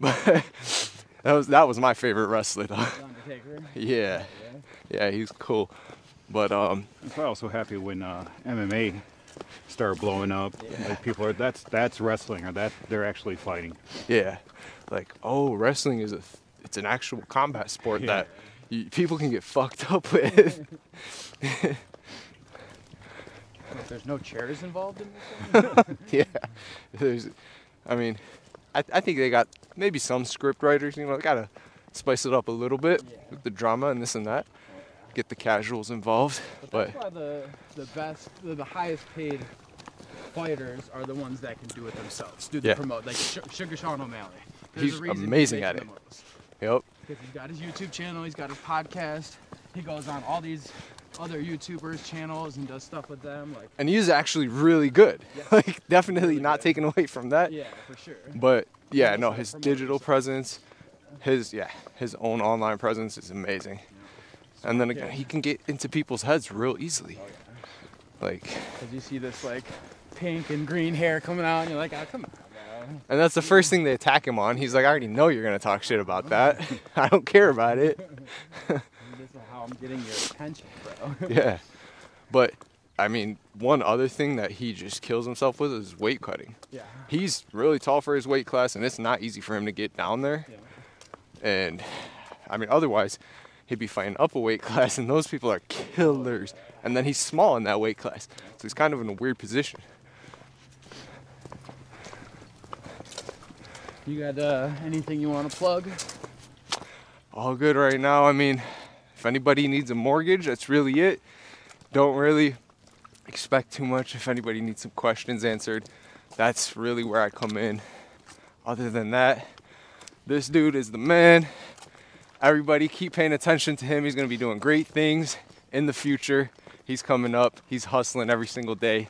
But that was my favorite wrestler though. The Undertaker. Yeah. Yeah, he's cool. But I'm also happy when MMA started blowing up. Like people are, that's wrestling, or that they're actually fighting. yeah. Like, oh, wrestling is it's an actual combat sport Yeah. that people can get fucked up with. Like, there's no chairs involved in this one? Yeah. I mean, I think they got maybe some script writers, you know, they gotta spice it up a little bit with the drama and this and that. Get the casuals involved. But that's why the best, the highest paid fighters are the ones that can do it themselves. Do the Yeah. promote, like Sugar Sean O'Malley. There's He's a reason amazing making at the it. most. Yep. Because he's got his YouTube channel, he's got his podcast, he goes on all these other YouTubers' channels and does stuff with them. Like, And he's actually really good. Yes. Like, definitely Really not good. taking away from that. yeah, for sure. But yeah, also no, to his promote digital yourself. presence, his own online presence is amazing. And then again, he can get into people's heads real easily. Like, Because you see this like pink and green hair coming out, and you're like, oh, come on, man. and that's the first thing they attack him on. He's like, I already know you're gonna talk shit about that. I don't care about it. This is how I'm getting your attention, bro. Yeah. But I mean, one other thing that he just kills himself with is weight cutting. Yeah. He's really tall for his weight class, and it's not easy for him to get down there. Yeah. And I mean, otherwise, he'd be fighting up a weight class, and those people are killers. And then he's small in that weight class, so he's kind of in a weird position. You got anything you want to plug? All good right now. I mean, if anybody needs a mortgage, that's really it. Don't really expect too much. If anybody needs some questions answered, that's really where I come in. Other than that, this dude is the man. Everybody keep paying attention to him. He's going to be doing great things in the future. He's coming up. He's hustling every single day.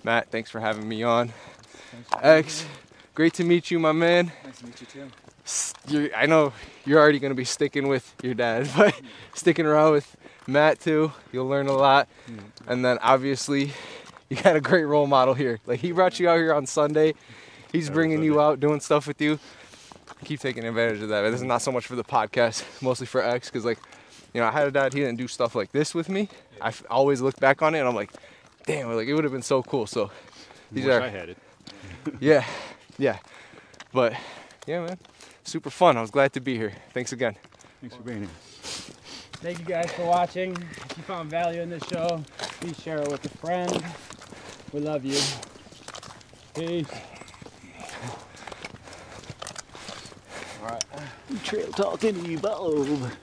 Matt, thanks for having me on. X, great to meet you, my man. Nice to meet you too. I know you're already going to be sticking with your dad, but sticking around with Matt too, you'll learn a lot. And then obviously, you got a great role model here. Like, he brought you out here on Sunday. He's bringing you out, doing stuff with you. Keep taking advantage of that. This is not so much for the podcast, mostly for X, because, like, you know, I had a dad, he didn't do stuff like this with me. I always look back on it and I'm like, damn, like, it would have been so cool. So these Wish are, I had it. yeah. But yeah, man, super fun. I was glad to be here. Thanks again. Thanks for being here. Thank you guys for watching. If you found value in this show, please share it with a friend. We love you. Peace. All right. Trail talking, evolve.